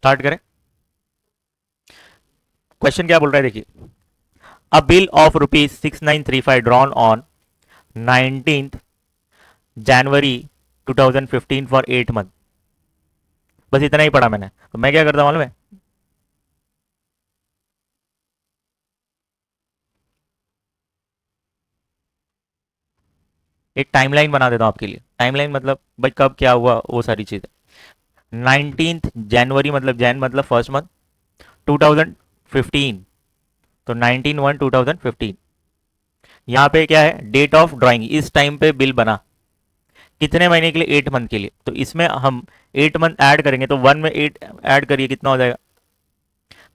Start करें। Question क्या बोल रहा है देखिए, अ bill of ₹6935 drawn on 19th January 2015 for 8 month. बस इतना ही पढ़ा मैंने, तो मैं क्या करता मालूम है, एक टाइमलाइन बना देता हूँ आपके लिए। टाइमलाइन मतलब भाई कब क्या हुआ वो सारी चीजें। 19 जनवरी मतलब जैन मतलब फर्स्ट मंथ, 2015, तो 19/1/2015। यहाँ पे क्या है, डेट ऑफ ड्राइंग, इस टाइम पे बिल बना कितने महीने के लिए, 8 मंथ के लिए। तो इसमें हम 8 मंथ ऐड करेंगे, तो 1 में 8 ऐड करिए, कितना हो जाएगा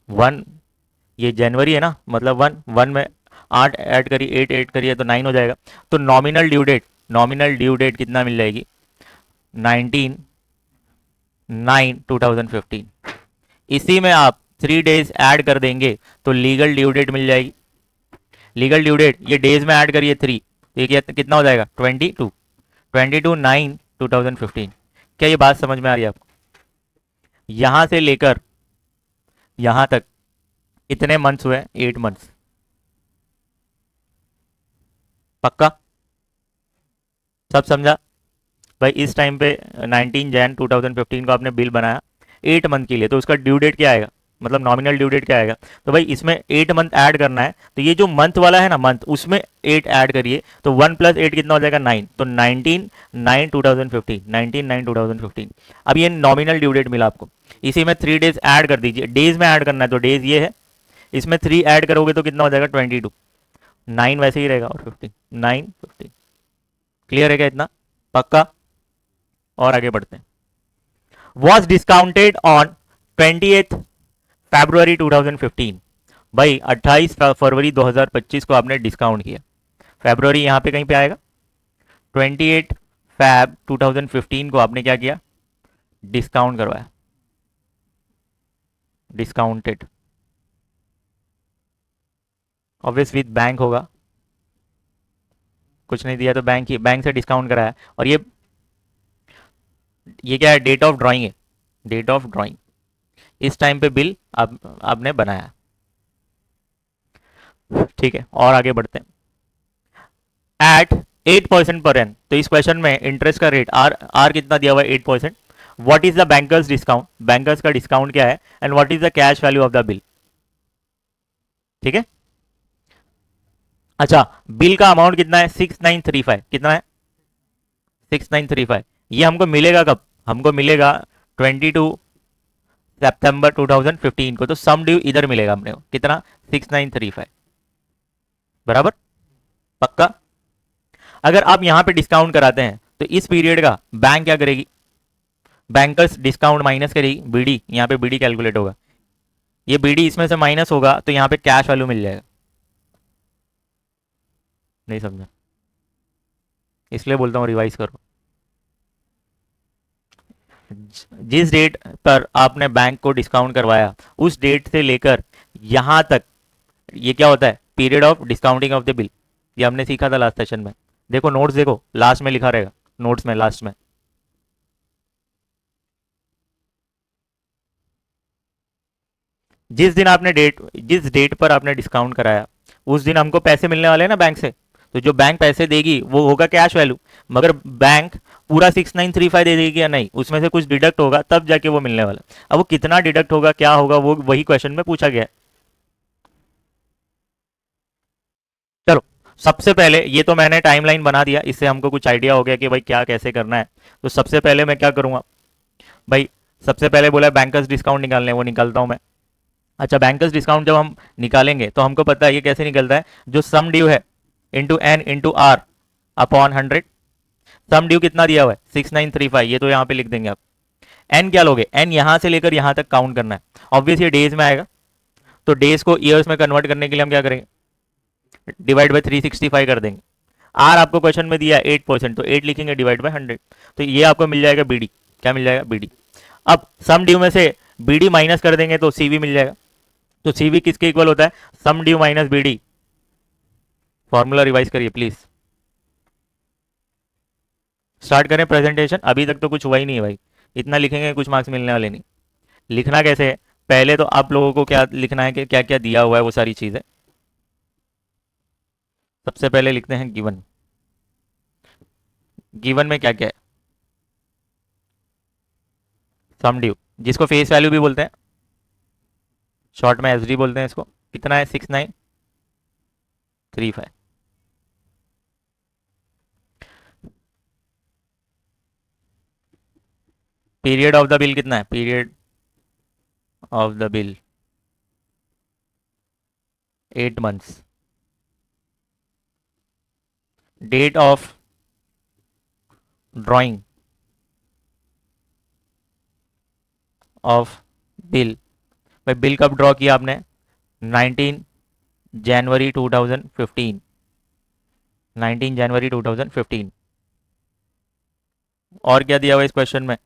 1। ये जनवरी है ना, मतलब 1 में 8 ऐड करिए, 8 ऐड करिए तो 9 हो जाएगा। तो नॉमिनल ड्यू डेट कितना मिल जाएगी, 19/9/2015। इसी में आप 3 डेज ऐड कर देंगे तो लीगल ड्यू डेट मिल जाएगी। लीगल ड्यू डेट ये डेज में ऐड करिए 3, तो ये कितना हो जाएगा 22/9/2015। क्या ये बात समझ में आ रही है आपको? यहां से लेकर यहां तक कितने मंथ्स हुए, 8 मंथ्स। पक्का? सब समझा? भाई इस टाइम पे 19 जैन 2015 को आपने बिल बनाया 8 मंथ के लिए, तो उसका ड्यू डेट क्या आएगा, मतलब नॉमिनल ड्यू डेट क्या आएगा। तो भाई इसमें 8 मंथ ऐड करना है, तो ये जो मंथ वाला है ना, मंथ उसमें 8 ऐड करिए, तो 1 + 8 कितना हो जाएगा 9, तो 19/9/2015। अब ये नॉमिनल ड्यू डेट मिला आपको, इसी में 3 डेज ऐड कर दीजिए। डेज में ऐड करना है तो डेज ये है, इसमें 3 ऐड करोगे तो कितना हो जाएगा 22। 9 वैसे ही रहेगा और 15, 9/15। क्लियर है क्या इतना? पक्का? और आगे बढ़ते हैं। वॉज डिस्काउंटेड ऑन 28 फरवरी 2015। भाई 28 फरवरी 2025 को आपने डिस्काउंट किया। फरवरी यहां पे कहीं पे आएगा, 28 Feb 2015 को आपने क्या किया, डिस्काउंट करवाया, डिस्काउंटेड। ऑब्वियस विद बैंक होगा, कुछ नहीं दिया तो बैंक से डिस्काउंट कराया। और ये क्या है, डेट ऑफ ड्राइंग है, डेट ऑफ ड्राइंग। इस टाइम पे बिल आपने बनाया। ठीक है, और आगे बढ़ते हैं। एट 8% पर एन, तो इस क्वेश्चन में इंटरेस्ट का रेट आर आर कितना दिया हुआ है, 8%। What is the bankers discount, bankers का डिस्काउंट क्या है, and what is the cash value of the bill. ठीक है, अच्छा, बिल का अमाउंट कितना है 6935, कितना है 6935। ये हमको मिलेगा कब, हमको मिलेगा 22 सितंबर 2015 को, तो सम ड्यू इधर मिलेगा हमने को कितना, 6935। बराबर? पक्का? अगर आप यहां पे डिस्काउंट कराते हैं तो इस पीरियड का बैंक क्या करेगी, बैंकर्स डिस्काउंट माइनस करेगी, बीडी, यहाँ पे बीडी कैलकुलेट होगा, ये बीडी इसमें से माइनस होगा तो यहाँ पे कैश वैल्यू मिल जाएगा। नहीं समझा, इसलिए बोलता हूँ रिवाइज करो। जिस डेट पर आपने बैंक को डिस्काउंट करवाया उस डेट से लेकर यहां तक ये क्या होता है, period of discounting of the bill. ये हमने सीखा था लास्ट सेशन में। देखो नोट्स, देखो लास्ट में लिखा रहेगा, नोट्स में लास्ट में। जिस डेट पर आपने डिस्काउंट कराया उस दिन हमको पैसे मिलने वाले हैं ना बैंक से, तो जो बैंक पैसे देगी वो होगा कैश वैल्यू। मगर बैंक पूरा 6935 दे देगी या नहीं, उसमें से कुछ डिडक्ट होगा तब जाके वो मिलने वाला। अब वो कितना डिडक्ट होगा, क्या होगा, वो वही क्वेश्चन में पूछा गया है। चलो, सबसे पहले ये तो मैंने टाइमलाइन बना दिया, इससे हमको कुछ आइडिया हो गया कि भाई क्या कैसे करना है। तो सबसे पहले मैं क्या करूंगा भाई, सबसे पहले बोला बैंकर्स डिस्काउंट निकालने, वो निकालता हूं मैं। अच्छा, बैंकर्स डिस्काउंट जब हम निकालेंगे तो हमको पता है ये कैसे निकलता है, जो सम ड्यू है into N into R upon 100। Sum due कितना दिया हुआ है 6935, ये तो यहाँ पे लिख देंगे आप। एन क्या लोगे, एन यहां से लेकर यहां तक काउंट करना है। ऑब्वियस ये डेज में आएगा, तो डेज को ईयर्स में कन्वर्ट करने के लिए हम क्या करेंगे, डिवाइड बाई 365 कर देंगे। आर आपको क्वेश्चन में दिया 8%, तो 8 लिखेंगे डिवाइड बाई 100, तो ये आपको मिल जाएगा बीडी। क्या मिल जाएगा, बीडी। अब सम ड्यू में से बीडी माइनस कर देंगे तो सीवी मिल जाएगा। तो सीवी किसके इक्वल होता है, sum due minus BD. Formula revise करिए प्लीज। स्टार्ट करें प्रेजेंटेशन, अभी तक तो कुछ हुआ ही नहीं है भाई, इतना लिखेंगे कुछ मार्क्स मिलने वाले नहीं। लिखना कैसे है, पहले तो आप लोगों को क्या लिखना है कि क्या क्या दिया हुआ है वो सारी चीज़ें। सबसे पहले लिखते हैं गिवन। गिवन में क्या क्या है, सम ड्यू, जिसको फेस वैल्यू भी बोलते हैं, शॉर्ट में एसडी बोलते हैं इसको। कितना है, 6935। पीरियड ऑफ द बिल कितना है, period of the bill 8 months. Date of drawing of bill, भाई बिल कब ड्रॉ किया आपने, 19 जनवरी 2015, 19 जनवरी 2015। और क्या दिया हुआ है इस क्वेश्चन में,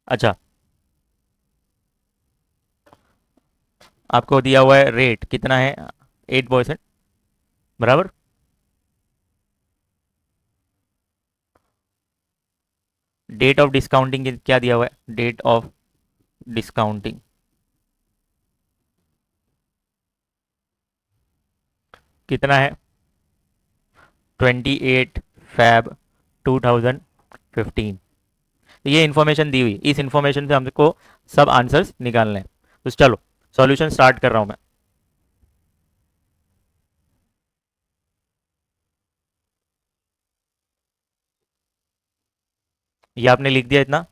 अच्छा आपको दिया हुआ है रेट कितना है, 8%, बराबर। डेट ऑफ डिस्काउंटिंग क्या दिया हुआ है, डेट ऑफ डिस्काउंटिंग कितना है, 28 फैब 2015। ये इन्फॉर्मेशन दी हुई, इस इन्फॉर्मेशन से हमको सब आंसर्स निकालने हैं। तो चलो सॉल्यूशन स्टार्ट कर रहा हूं मैं। ये आपने लिख दिया इतना,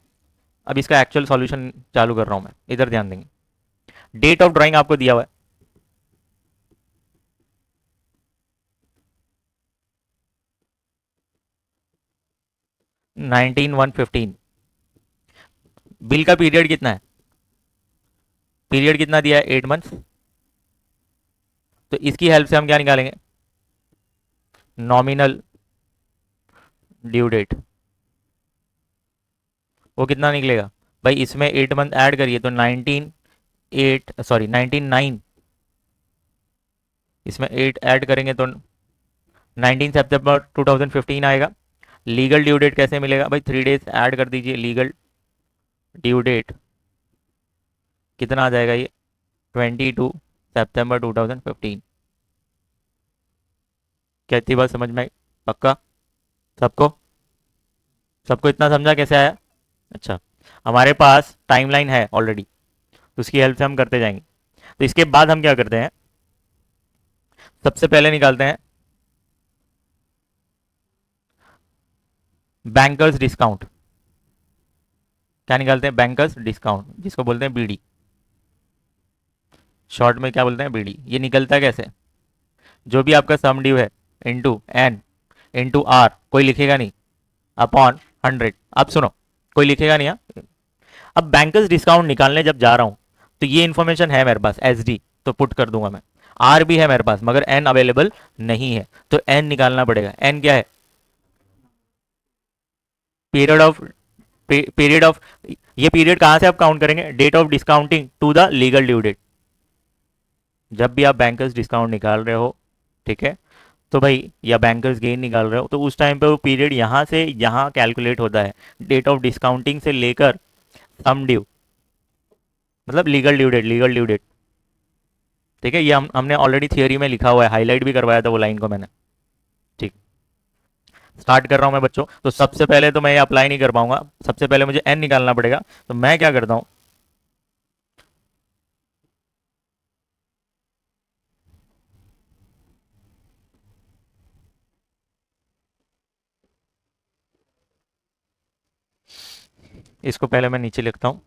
अब इसका एक्चुअल सॉल्यूशन चालू कर रहा हूं मैं, इधर ध्यान देंगे। डेट ऑफ ड्राइंग आपको दिया हुआ है, 19 1 15। बिल का पीरियड कितना है, पीरियड कितना दिया है, 8 मंथ्स। तो इसकी हेल्प से हम क्या निकालेंगे, नॉमिनल ड्यू डेट, वो कितना निकलेगा, भाई इसमें 8 मंथ ऐड करिए तो 19 इसमें 8 ऐड करेंगे तो 19 सितंबर 2015 आएगा। लीगल ड्यू डेट कैसे मिलेगा, भाई 3 डेज ऐड कर दीजिए, लीगल ड्यू डेट कितना आ जाएगा ये, 22 सितंबर 2015। क्या इतनी बात समझ में आई, पक्का सबको, सबको इतना समझा कैसे आया। अच्छा, हमारे पास टाइमलाइन है ऑलरेडी, तो उसकी हेल्प से हम करते जाएंगे। तो इसके बाद हम क्या करते हैं, सबसे पहले निकालते हैं बैंकर्स डिस्काउंट। क्या निकालते हैं, बैंकर्स डिस्काउंट, जिसको बोलते हैं बीडी, शॉर्ट में क्या बोलते हैं, बीडी। ये निकलता है कैसे, जो भी आपका सम ड्यू है इंटू एन इंटू आर, कोई लिखेगा नहीं, अपॉन 100। अब सुनो, कोई लिखेगा नहीं, हाँ। अब बैंकर्स डिस्काउंट निकालने जब जा रहा हूं, तो ये इंफॉर्मेशन है मेरे पास एस डी, तो पुट कर दूंगा मैं। आर भी है मेरे पास मगर एन अवेलेबल नहीं है, तो एन निकालना पड़ेगा। एन क्या है, पीरियड ऑफ, पीरियड ऑफ, ये पीरियड कहां से आप काउंट करेंगे, date of discounting to the legal due date. जब भी आप बैंकर्स डिस्काउंट निकाल रहे हो, ठीक है, तो भाई या बैंकर्स गेन निकाल रहे हो, तो उस टाइम पे वो पीरियड यहाँ से यहाँ कैलकुलेट होता है, डेट ऑफ डिस्काउंटिंग से लेकर सम ड्यू, मतलब legal due date, legal due date. ठीक है, ये हमने ऑलरेडी थियोरी में लिखा हुआ है, हाईलाइट भी करवाया था वो लाइन को मैंने। ठीक, स्टार्ट कर रहा हूँ मैं बच्चों। तो सबसे पहले तो मैं ये अप्लाई नहीं कर पाऊंगा, सबसे पहले मुझे एन निकालना पड़ेगा। तो मैं क्या करता हूँ, इसको पहले मैं नीचे लिखता हूँ,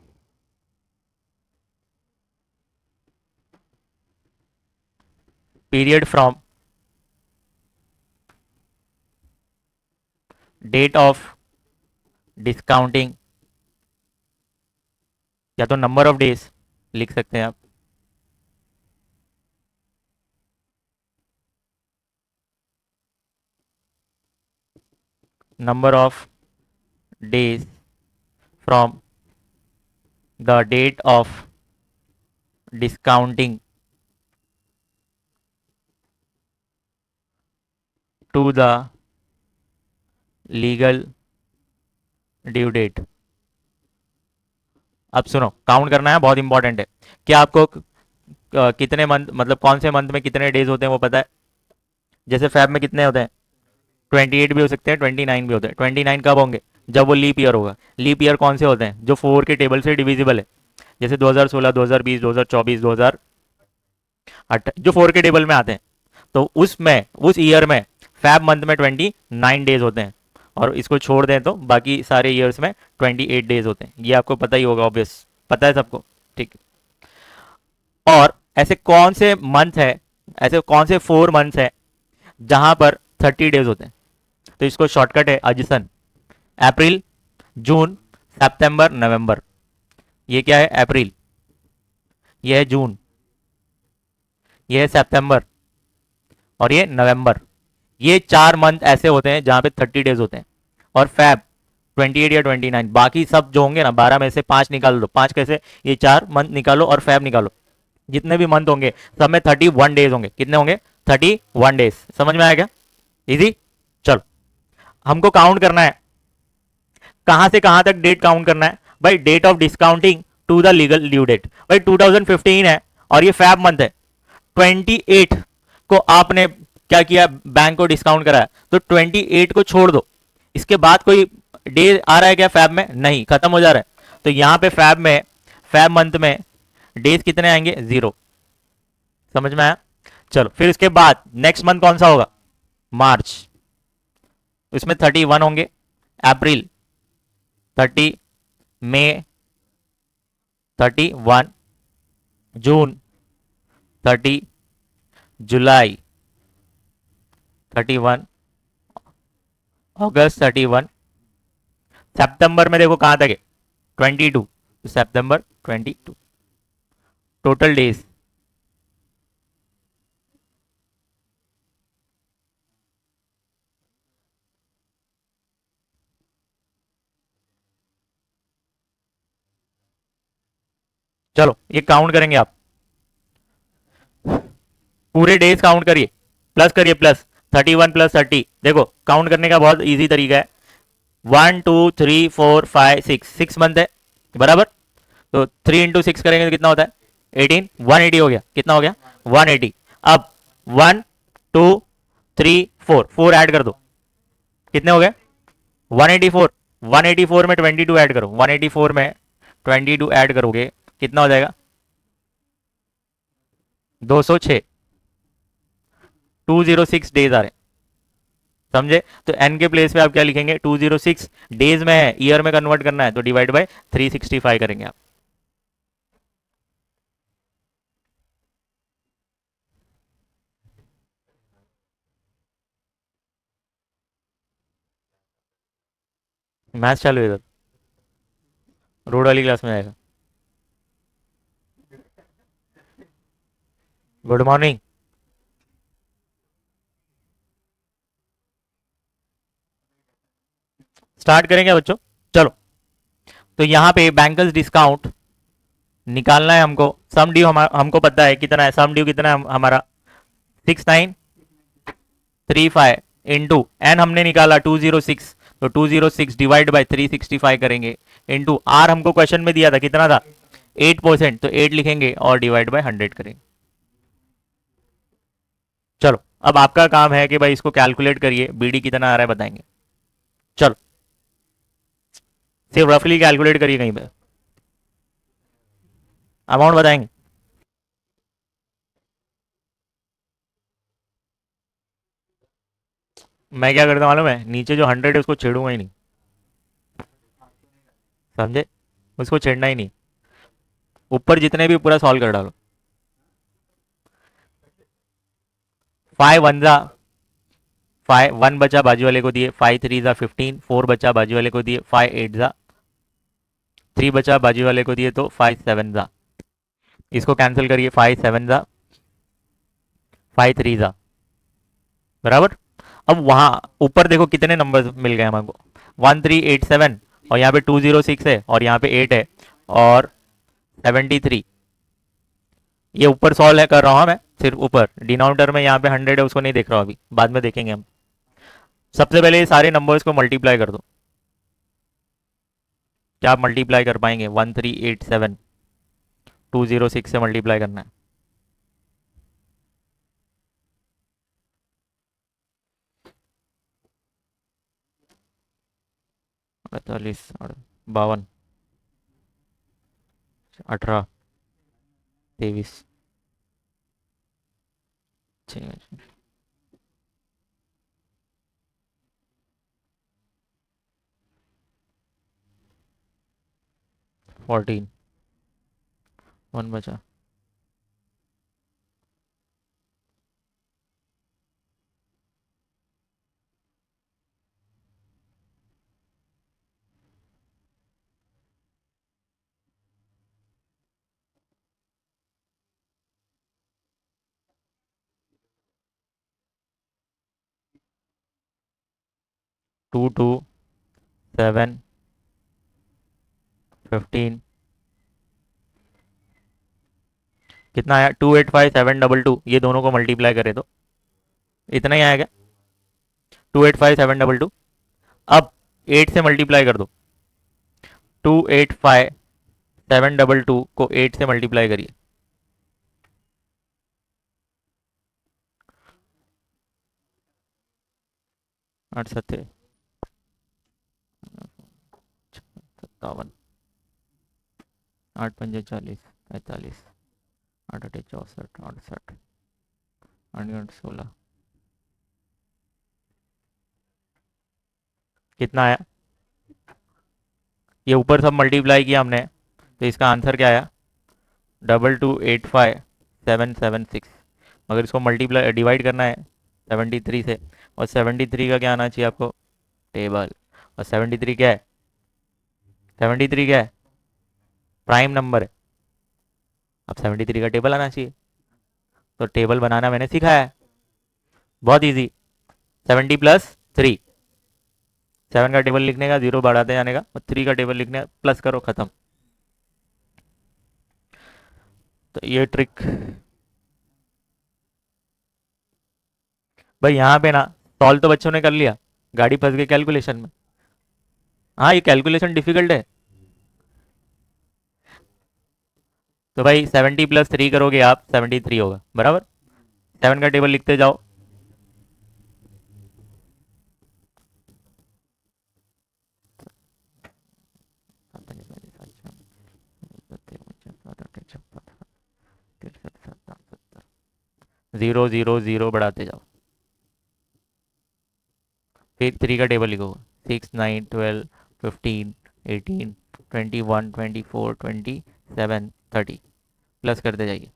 period from date of discounting, या तो नंबर ऑफ डेज लिख सकते हैं आप, number of days from the date of discounting to the legal due date. अब सुनो, काउंट करना है, बहुत इंपॉर्टेंट है। क्या आपको कितने मंथ, मतलब कौन से मंथ में कितने डेज होते हैं वो पता है? जैसे फैब में कितने होते हैं? 28 भी हो सकते हैं, 29 भी होते हैं। 29 कब होंगे? जब वो लीप ईयर होगा। लीप ईयर कौन से होते हैं? जो 4 के टेबल से डिविजिबल है। जैसे 2016, 2020, 2024, 2008, जो 4 के टेबल में आते हैं। तो उसमें, उस ईयर में फैब मंथ में 29 डेज होते हैं। और इसको छोड़ दें तो बाकी सारे ईयर्स में 28 डेज होते हैं। ये आपको पता ही होगा, ऑब्वियस, पता है सबको। ठीक। और ऐसे कौन से मंथ है, ऐसे कौन से 4 मंथ्स है जहां पर 30 डेज होते हैं? तो इसको शॉर्टकट है अजिशन। अप्रैल, जून, सितंबर, नवंबर। ये क्या है? अप्रैल। ये है जून। ये है सितंबर। और ये नवंबर। ये 4 मंथ ऐसे होते हैं जहां पे 30 डेज होते हैं। और फैब 28 या 29, बाकी सब जो होंगे ना, 12 में से 5 निकाल लो। 5 कैसे? ये 4 मंथ निकालो और फैब निकालो। जितने भी मंथ होंगे सब में 31 डेज होंगे। कितने होंगे? 31 डेज। समझ में आया क्या? इजी। चलो, हमको काउंट करना है। कहां से कहां तक डेट काउंट करना है? भाई date of discounting to the legal due date. भाई 2015 है और ये फैब मंथ है। 28 को आपने क्या किया? बैंक को डिस्काउंट कराया, तो 28 को छोड़ दो। इसके बाद कोई डे आ रहा है क्या फैब में? नहीं, खत्म हो जा रहा है। तो यहां पे फैब में, फैब मंथ में डेज कितने आएंगे? 0। समझ में आया? चलो, फिर इसके बाद नेक्स्ट मंथ कौन सा होगा? मार्च। उसमें 31 होंगे। अप्रैल 30, मई 31, जून 30, जुलाई 31, अगस्त 31। सितंबर में देखो कहां तक है? 22। सितंबर 22। Total days. चलो, ये काउंट करेंगे आप। पूरे डेज काउंट करिए, प्लस करिए, प्लस 31 प्लस 30। देखो काउंट करने का बहुत इजी तरीका है। 1 2 3 4 5 6 मंथ है, बराबर। तो 3 × 6 करेंगे तो कितना होता है? 18। 180 हो गया। कितना हो गया? 180। अब 1 2 3 4, 4 ऐड कर दो। कितने हो गए? 184। 184 में 22 ऐड करो। 184 में 22 ऐड करोगे, कितना हो जाएगा? 206। 206 डेज आ रहे हैं। समझे? तो एन के प्लेस पे आप क्या लिखेंगे? 206 डेज में है, ईयर में कन्वर्ट करना है तो डिवाइड बाय 365 करेंगे आप। मैथ्स चालू है इधर, रोड वाली क्लास में आएगा। Good morning. स्टार्ट करेंगे बच्चों। चलो, तो यहाँ पे बैंकर्स डिस्काउंट निकालना है हमको। सम ड्यू हमको पता है कितना है। सम ड्यू कितना है हमारा? 6935 इंटू एन हमने निकाला 206, तो 206 डिवाइड बाय 365 करेंगे। इंटू आर हमको क्वेश्चन में दिया था, कितना था? 8%, तो 8 लिखेंगे और डिवाइड बाय 100 करेंगे। चलो, अब आपका काम है कि भाई इसको कैलकुलेट करिए, बीडी कितना आ रहा है बताएंगे। चलो, सिर्फ रफली कैलकुलेट करिए, कहीं पे अमाउंट बताएंगे। मैं क्या करता हूं मालूम है? नीचे जो 100 है उसको छेड़ूंगा ही नहीं। समझे? उसको छेड़ना ही नहीं। ऊपर जितने भी पूरा सॉल्व कर डालो। 5 1 5 1 बचा बाजू वाले को दिए, 5 3 15, 4 बचा बाजू वाले को दिए, 5 8 3 बचा बाजू वाले को दिए, तो 5 7। इसको कैंसिल करिए। 5 7, 5 3, बराबर। अब वहां ऊपर देखो कितने नंबर मिल गए हमको? 1387, और यहाँ पे 206 है, और यहाँ पे 8 है, और 73। ये ऊपर सॉल्व है कर रहा हूँ मैं, सिर्फ ऊपर। डिनोमिनेटर में यहाँ पे 100 है, उसको नहीं देख रहा हूँ अभी, बाद में देखेंगे हम। सबसे पहले ये सारे नंबर्स को मल्टीप्लाई कर दो। क्या आप मल्टीप्लाई कर पाएंगे? 1387 206 से मल्टीप्लाई करना है। अड़तालीस, 52, 18, 23, 14, 1 बचा। 227, 15, कितना आया? 285722, ये दोनों को मल्टीप्लाई करे तो इतना ही आएगा, 285722। अब 8 से मल्टीप्लाई कर दो, 285722 को 8 से मल्टीप्लाई करिए। 8 7 57, 8 5 40, 45, 8 8 64, 68, 8 16, कितना आया? ये ऊपर सब मल्टीप्लाई किया हमने, तो इसका आंसर क्या आया? 2285,776। मगर इसको मल्टीप्लाई डिवाइड करना है 73 से, और 73 का क्या आना चाहिए आपको? टेबल। और 73 क्या है? 73 क्या है? प्राइम नंबर है। अब 73 का टेबल आना चाहिए, तो टेबल बनाना मैंने सिखाया है, बहुत इजी। 70 + 3, 7 का टेबल लिखने का, 0 बढ़ाते जाने का, और 3 का टेबल लिखने का, प्लस करो, खत्म। तो ये ट्रिक भाई यहाँ पे ना, सॉल्व तो बच्चों ने कर लिया, गाड़ी फंस गई कैलकुलेशन में। हाँ, ये कैलकुलेशन डिफिकल्ट है। तो भाई 70 + 3 करोगे आप, 73 होगा, बराबर। 7 का टेबल लिखते जाओ। जीरो जीरो जीरो बढ़ाते जाओ, फिर 3 का टेबल लिखो। 6 9 12 15 18 21 24 27 30, प्लस करते जाइए।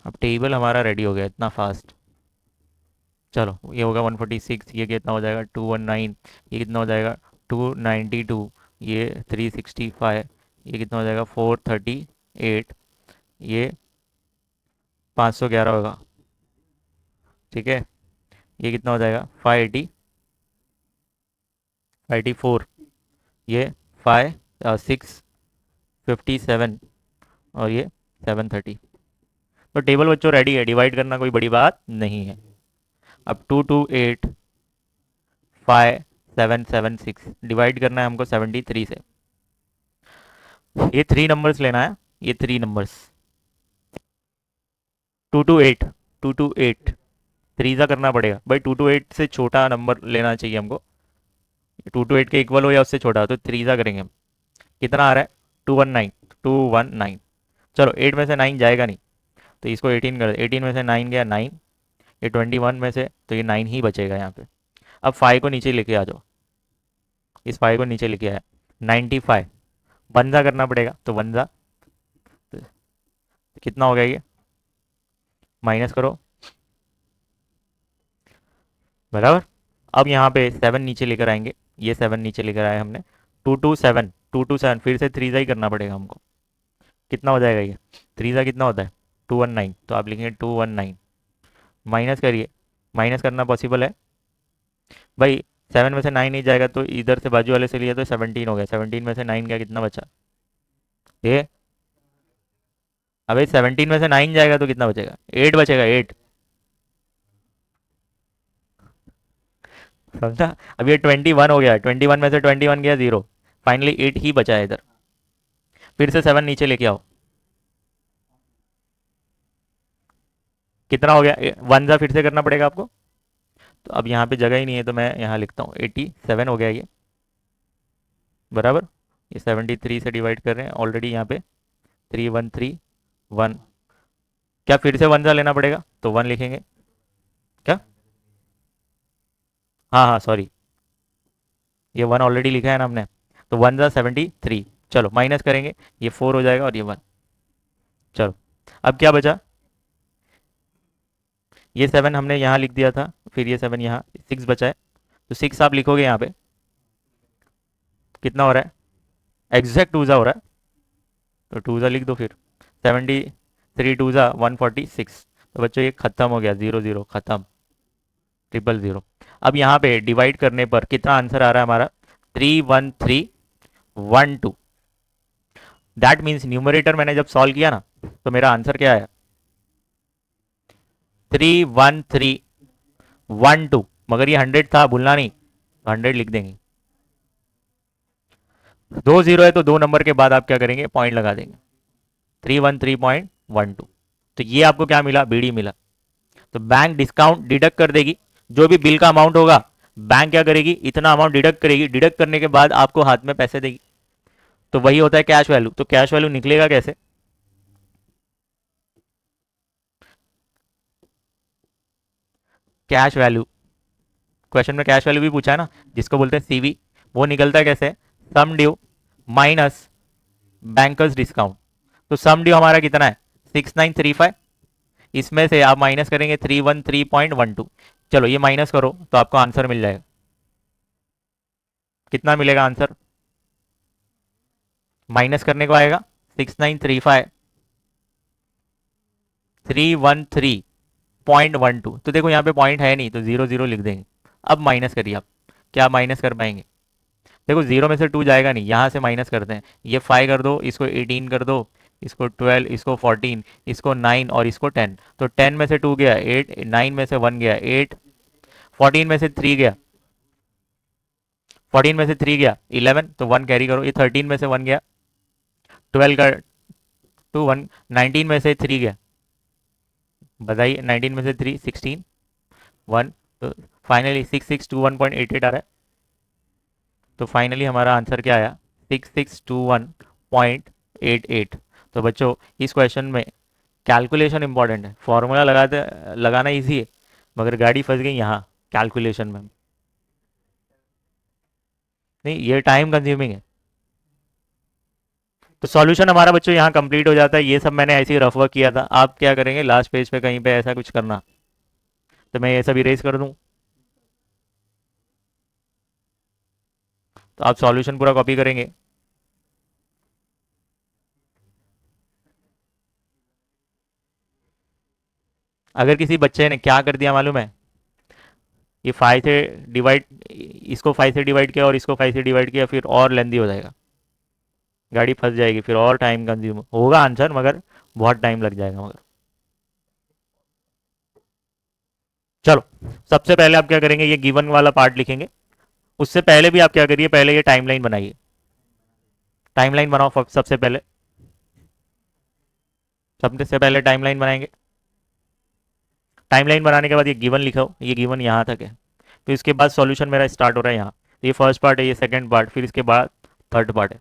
अब टेबल हमारा रेडी हो गया, इतना फास्ट। चलो, ये होगा 146, ये कितना हो जाएगा? 219, ये कितना हो जाएगा? 292, ये 365, ये कितना हो जाएगा? 438, ये 511 होगा, ठीक है। ये कितना हो जाएगा? 584, ये 657, और ये 730। तो टेबल बच्चों रेडी है, डिवाइड करना कोई बड़ी बात नहीं है। अब 228,576 डिवाइड करना है हमको 73 से। ये 3 नंबर्स लेना है, ये 3 नंबर्स। 228, 228, 3 सा करना पड़ेगा भाई, 228 से छोटा नंबर लेना चाहिए हमको। 228 के इक्वल हो या उससे छोटा हो, तो 3 सा करेंगे हम। कितना आ रहा है? 219, 219। चलो, 8 में से 9 जाएगा नहीं, तो इसको 18 कर दे। 18 में से 9 गया 9, ये 21 में से, तो ये 9 ही बचेगा यहाँ पे। अब 5 को नीचे लेके आ जाओ, इस 5 को नीचे लेके आया। 95, वनजा करना पड़ेगा, तो वनजा, तो कितना हो गया ये? माइनस करो, बराबर। अब यहाँ पे 7 नीचे लेकर आएंगे, ये 7 नीचे लेकर आए हमने। 227, 227, फिर से 3 ही करना पड़ेगा हमको। कितना हो जाएगा ये? 3 कितना होता है? 219, तो आप लिखेंगे 219। माइनस करिए, माइनस करना पॉसिबल है भाई। 7 में से 9 नहीं जाएगा, तो इधर से बाजू वाले से लिया, तो 17 हो गया। 17 में से 9 गया, कितना बचा? ये, अबे 17 में से 9 जाएगा तो कितना बचेगा? 8 बचेगा, 8। समझा? अब ये 21 हो गया, 21 में से 21 गया जीरो, फाइनली 8 ही बचा है इधर। फिर से 7 नीचे लेके आओ, कितना हो गया? वन जा फिर से करना पड़ेगा आपको। तो अब यहाँ पे जगह ही नहीं है तो मैं यहाँ लिखता हूँ 87 हो गया ये, बराबर। ये 73 से डिवाइड कर रहे हैं ऑलरेडी यहाँ पे, 3131। क्या फिर से वन जा लेना पड़ेगा? तो वन लिखेंगे। क्या? हाँ हाँ सॉरी, ये वन ऑलरेडी लिखा है ना हमने। तो वन जा 73, चलो माइनस करेंगे, ये 4 हो जाएगा और ये वन। चलो, अब क्या बचा? ये 7 हमने यहाँ लिख दिया था, फिर ये 7 यहाँ, 6 बचा है। तो 6 आप लिखोगे यहाँ पे, कितना हो रहा है? एग्जैक्ट टू जा हो रहा है, तो टू जा लिख दो फिर। 73 टू जा 146। तो बच्चों ये खत्म हो गया, जीरो जीरो खत्म, 000। अब यहाँ पे डिवाइड करने पर कितना आंसर आ रहा है हमारा? 31312। दैट मीन्स न्यूमरेटर मैंने जब सॉल्व किया ना, तो मेरा आंसर क्या आया? 31312। मगर ये 100 था, भूलना नहीं, 100 लिख देंगे। दो जीरो है तो दो नंबर के बाद आप क्या करेंगे? पॉइंट लगा देंगे, 313.12। तो ये आपको क्या मिला? बीडी मिला। तो बैंक डिस्काउंट डिडक्ट कर देगी, जो भी बिल का अमाउंट होगा बैंक क्या करेगी? इतना अमाउंट डिडक्ट करेगी, डिडक्ट करने के बाद आपको हाथ में पैसे देगी। तो वही होता है कैश वैल्यू। तो कैश वैल्यू निकलेगा कैसे? कैश वैल्यू, क्वेश्चन में कैश वैल्यू भी पूछा है ना, जिसको बोलते हैं सीवी। वो निकलता है कैसे? सम ड्यू माइनस बैंकर्स डिस्काउंट। तो सम ड्यू हमारा कितना है? 6935। इसमें से आप माइनस करेंगे 313.12। चलो ये माइनस करो तो आपको आंसर मिल जाएगा। कितना मिलेगा आंसर? माइनस करने को आएगा 6935 313.12। तो देखो यहाँ पे पॉइंट है नहीं तो जीरो जीरो लिख देंगे। अब माइनस करिए आप, क्या माइनस कर पाएंगे? देखो जीरो में से टू जाएगा नहीं, यहाँ से माइनस करते हैं। ये 5 कर दो, इसको 18 कर दो, इसको 12, इसको 14, इसको 9 और इसको 10। तो 10 में से 2 गया 8, 9 में से 1 गया 8, 14 में से 3 गया, 14 में से 3 गया 11, तो 1 कैरी करो। ये 13 में से 1 गया 12 का 2 1, 19 में से 3 गया, बताइए 19 में से 3 16 1। तो फाइनली 6621.88 आ रहा है। तो फाइनली हमारा आंसर क्या आया? 6621.88। तो बच्चों इस क्वेश्चन में कैलकुलेशन इंपॉर्टेंट है, फॉर्मूला लगाते लगाना इजी है, मगर गाड़ी फंस गई यहाँ कैलकुलेशन में। नहीं, ये टाइम कंज्यूमिंग है। तो सॉल्यूशन हमारा बच्चों यहाँ कंप्लीट हो जाता है। ये सब मैंने ऐसे ही रफ वर्क किया था, आप क्या करेंगे लास्ट पेज पे कहीं पे ऐसा कुछ करना, तो मैं ये सब इरेज कर दूँ। तो आप सॉल्यूशन पूरा कॉपी करेंगे। अगर किसी बच्चे ने क्या कर दिया मालूम है, ये 5 से डिवाइड, इसको 5 से डिवाइड किया और इसको 5 से डिवाइड किया, फिर और लेंदी हो जाएगा, गाड़ी फंस जाएगी, फिर और टाइम कंज्यूम होगा आंसर, मगर बहुत टाइम लग जाएगा मगर। चलो, सबसे पहले आप क्या करेंगे? ये गिवन वाला पार्ट लिखेंगे। उससे पहले भी आप क्या करिए, पहले ये टाइमलाइन बनाइए। टाइमलाइन बनाओ सबसे पहले, सबसे पहले टाइमलाइन बनाएंगे। टाइमलाइन बनाने के बाद ये गिवन लिखो, ये गिवन यहाँ तक है। तो इसके बाद सॉल्यूशन मेरा स्टार्ट हो रहा है यहाँ। ये फर्स्ट पार्ट है, ये सेकंड पार्ट, फिर इसके बाद थर्ड पार्ट है।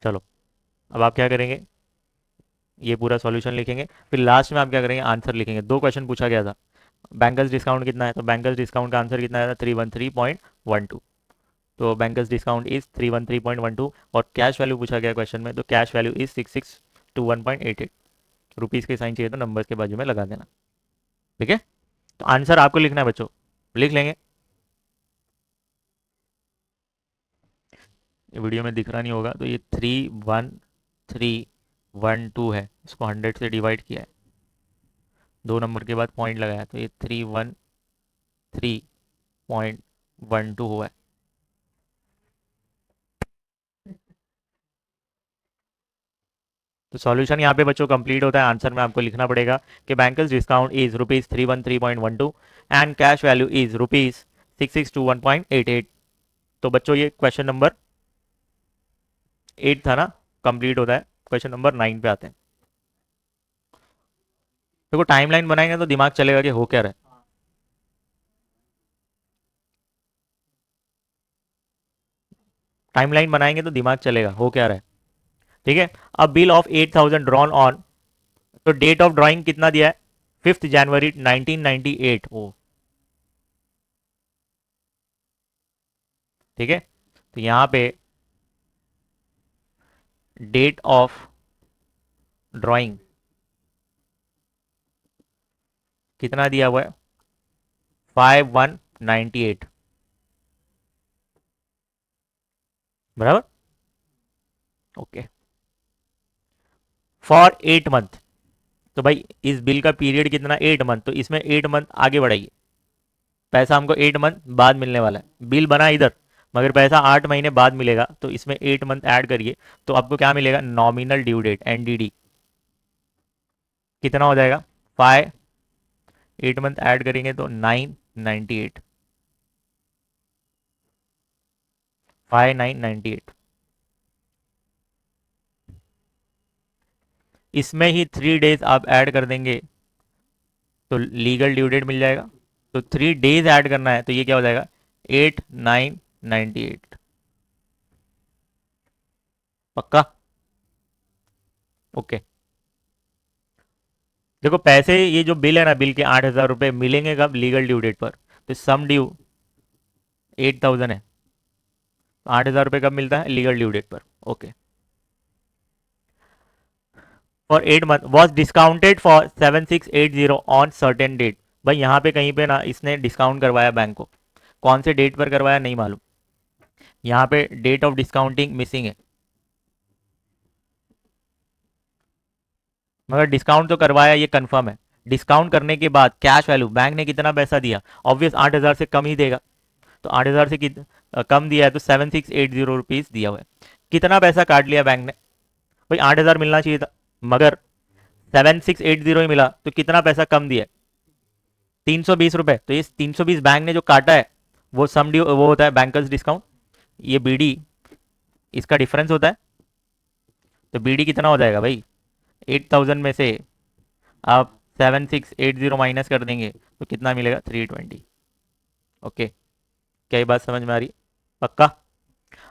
चलो, अब आप क्या करेंगे? ये पूरा सॉल्यूशन लिखेंगे, फिर लास्ट में आप क्या करेंगे? आंसर लिखेंगे। दो क्वेश्चन पूछा गया था, बैंकर्स डिस्काउंट कितना है, तो बैंकर्स डिस्काउंट का आंसर कितना आया था? 313.12। तो बैंकर्स डिस्काउंट इज 313.12। और कैश वैल्यू पूछा गया क्वेश्चन में, तो कैश वैल्यू इज 6621.88। रुपीज़ के साइन चाहिए तो नंबर्स के बाजू में लगा देना। ठीक है, तो आंसर आपको लिखना है बच्चों, लिख लेंगे। ये वीडियो में दिख रहा नहीं होगा, तो ये 31312 है, इसको 100 से डिवाइड किया है, दो नंबर के बाद पॉइंट लगाया, तो ये 313.12 हुआ है। तो सॉल्यूशन यहाँ पे बच्चों कंप्लीट होता है। आंसर में आपको लिखना पड़ेगा कि bankers discount is ₹313.12 and cash value is ₹6621.88। तो बच्चों ये क्वेश्चन नंबर 8 था ना, कंप्लीट होता है। क्वेश्चन नंबर 9 पे आते हैं। देखो टाइमलाइन बनाएंगे तो दिमाग चलेगा कि हो क्या रहा है। टाइमलाइन बनाएंगे तो दिमाग चलेगा हो क्या रहा है। ठीक है। अब बिल ऑफ 8,000 ड्रॉन ऑन, तो डेट ऑफ ड्राइंग कितना दिया है? 5 जनवरी 1998। ओ ठीक है। तो यहां पे डेट ऑफ ड्राइंग कितना दिया हुआ है? 5/1/98। बराबर। ओके। फॉर 8 मंथ, तो भाई इस बिल का पीरियड कितना? 8 मंथ, तो इसमें 8 मंथ आगे बढ़ाइए। पैसा हमको 8 मंथ बाद मिलने वाला है। बिल बना इधर मगर पैसा 8 महीने बाद मिलेगा, तो इसमें 8 मंथ ऐड करिए तो आपको क्या मिलेगा? नॉमिनल ड्यू डेट एनडीडी कितना हो जाएगा? 8 मंथ ऐड करेंगे तो 998। 5998। इसमें ही 3 डेज आप ऐड कर देंगे तो लीगल ड्यू डेट मिल जाएगा। तो 3 डेज ऐड करना है तो ये क्या हो जाएगा? 8998। पक्का? ओके। देखो पैसे, ये जो बिल है ना, बिल के 8,000 रुपये मिलेंगे कब? लीगल ड्यू डेट पर। तो सम ड्यू 8,000 है, 8,000 रुपये कब मिलता है? लीगल ड्यू डेट पर। Okay. For 8 month was discounted for 7680 on certain date. भाई यहाँ पे कहीं पे ना इसने डिस्काउंट करवाया बैंक को, कौन से डेट पर करवाया नहीं मालूम। यहाँ पे डेट ऑफ डिस्काउंटिंग मिसिंग है, मगर डिस्काउंट तो करवाया ये कंफर्म है। डिस्काउंट करने के बाद कैश वैल्यू बैंक ने कितना पैसा दिया? ऑब्वियस 8,000 से कम ही देगा। तो 8,000 से कम दिया है तो 7680 रुपीज़ दिया हुआ है। कितना पैसा काट लिया बैंक ने? भाई 8,000 मिलना चाहिए था मगर 7680 ही मिला, तो कितना पैसा कम दिया? 320 रुपये। तो ये 320 बैंक ने जो काटा है वो सम ड्यू, वो होता है बैंकर्स डिस्काउंट। ये बीडी इसका डिफरेंस होता है। तो बीडी कितना हो जाएगा भाई? 8,000 में से आप 7680 माइनस कर देंगे तो कितना मिलेगा? 320। ओके। क्या ये बात समझ में आ रही? पक्का?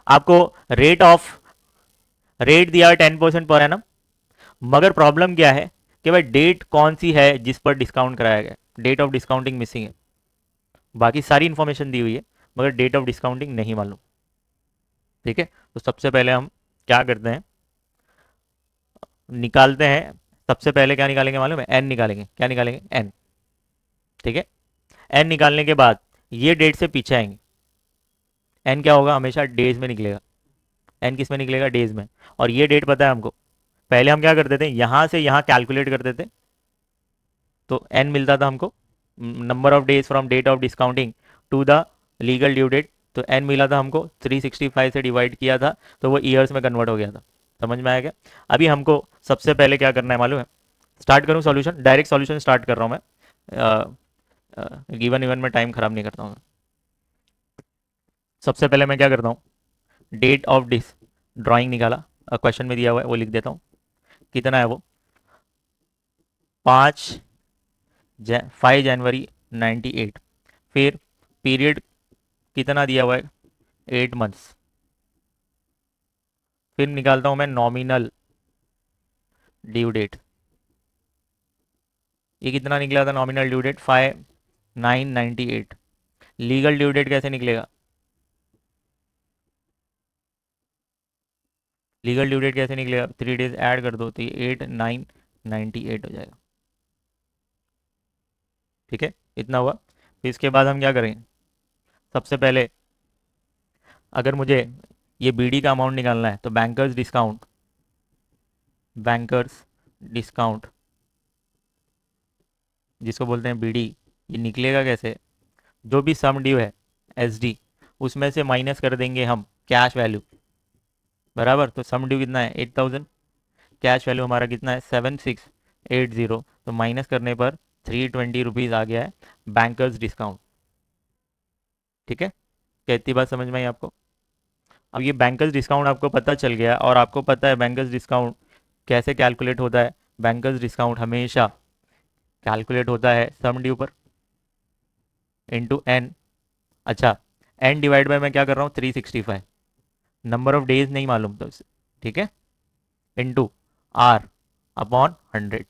आपको रेट ऑफ रेट दिया है 10% पर एनम, मगर प्रॉब्लम क्या है कि भाई डेट कौन सी है जिस पर डिस्काउंट कराया गया? डेट ऑफ डिस्काउंटिंग मिसिंग है। बाकी सारी इंफॉर्मेशन दी हुई है मगर डेट ऑफ डिस्काउंटिंग नहीं मालूम। ठीक है। तो सबसे पहले हम क्या करते हैं, निकालते हैं। सबसे पहले क्या निकालेंगे मालूम है? एन निकालेंगे। क्या निकालेंगे? एन। ठीक है। एन निकालने के बाद ये डेट से पीछे आएंगे। एन क्या होगा? हमेशा डेज में निकलेगा। एन किस में निकलेगा? डेज में। और ये डेट पता है हमको। पहले हम क्या करते थे, यहां से यहां कैलकुलेट करते थे तो एन मिलता था हमको, number of days from date of discounting to the legal due date. तो एन मिला था हमको, 365 से डिवाइड किया था तो वो ईयर्स में कन्वर्ट हो गया था। समझ में आया क्या? अभी हमको सबसे पहले क्या करना है मालूम है? स्टार्ट करूँ सॉल्यूशन? डायरेक्ट सॉल्यूशन स्टार्ट कर रहा हूँ मैं। गिवन इवन में टाइम खराब नहीं करता हूँ मैं। सबसे पहले मैं क्या करता हूँ, डेट ऑफ डिस ड्राइंग निकाला, क्वेश्चन में दिया हुआ है वो लिख देता हूँ। कितना है वो? 5 जनवरी 98। फिर पीरियड कितना दिया हुआ है? 8 मंथ्स। फिर निकालता हूँ मैं नॉमिनल ड्यू डेट। ये कितना निकला था nominal due date? 5/9/98। Legal due date कैसे निकलेगा? लीगल ड्यू डेट कैसे निकलेगा? 3 डेज ऐड कर दो तो ये 8/9/98 हो जाएगा। ठीक है, इतना हुआ। फिर इसके बाद हम क्या करेंगे? सबसे पहले अगर मुझे ये बीडी का अमाउंट निकालना है तो बैंकर्स डिस्काउंट जिसको बोलते हैं बीडी, ये निकलेगा कैसे? जो भी सम ड्यू है एसडी, उसमें से माइनस कर देंगे हम कैश वैल्यू। बराबर। तो सम ड्यू कितना है? 8,000। कैश वैल्यू हमारा कितना है 7680, तो माइनस करने पर 320 रुपीज़ आ गया है बैंकर्स डिस्काउंट। ठीक है, क्या इतनी बात समझ में आई आपको? अब ये बैंकर्स डिस्काउंट आपको पता चल गया और आपको पता है बैंकर्स डिस्काउंट कैसे कैलकुलेट होता है। बैंकर्स डिस्काउंट हमेशा कैलकुलेट होता है सम ड्यू पर इंटू एन। अच्छा, एन डिवाइड बाय मैं क्या कर रहा हूँ 365, नंबर ऑफ डेज नहीं मालूम तो इससे, ठीक है, इंटू आर अपॉन 100।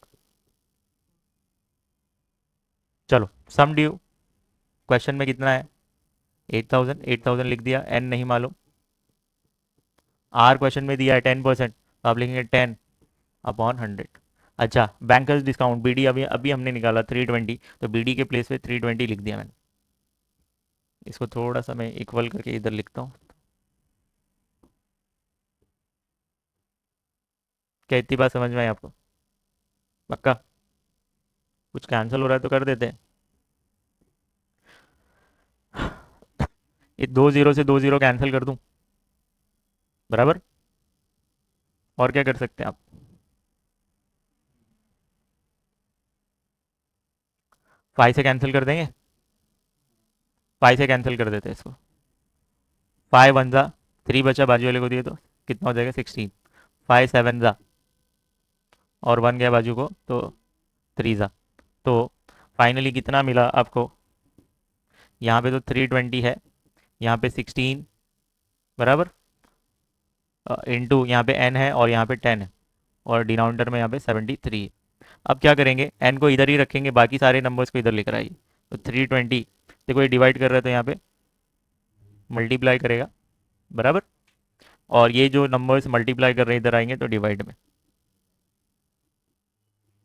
चलो सम ड्यू क्वेश्चन में कितना है 8000, 8000 लिख दिया, एन नहीं मालूम। आर क्वेश्चन में दिया है 10%, तो आप लिखेंगे 10/100। अच्छा, बैंकर्स डिस्काउंट बीडी अभी अभी हमने निकाला 320, तो बीडी के प्लेस पे 320 लिख दिया मैंने। इसको थोड़ा सा मैं इक्वल करके इधर लिखता हूँ। क्या इतनी बात समझ में आई आपको? पक्का? कुछ कैंसिल हो रहा है तो कर देते हैं। ये 2 0 से 2 0 कैंसिल कर दूं, बराबर। और क्या कर सकते हैं आप? 5 से कैंसिल कर देंगे, 5 से कैंसिल कर देते हैं इसको। 5 1 3 बचा, बाजू वाले को दिए तो कितना हो जाएगा 16। 5 7 और 1 गया बाजू को तो 3 तो फाइनली कितना मिला आपको? यहाँ पे तो 320 है, यहाँ पे 16, बराबर, इंटू यहाँ पे n है और यहाँ पे 10 है, और डिनोमिनेटर में यहाँ पे 73 है। अब क्या करेंगे, n को इधर ही रखेंगे, बाकी सारे नंबर्स को इधर लेकर आइए। तो 320, देखो ये डिवाइड कर रहा है तो यहाँ पे मल्टीप्लाई करेगा, बराबर, और ये जो नंबर्स मल्टीप्लाई कर रहे हैं इधर आएंगे तो डिवाइड में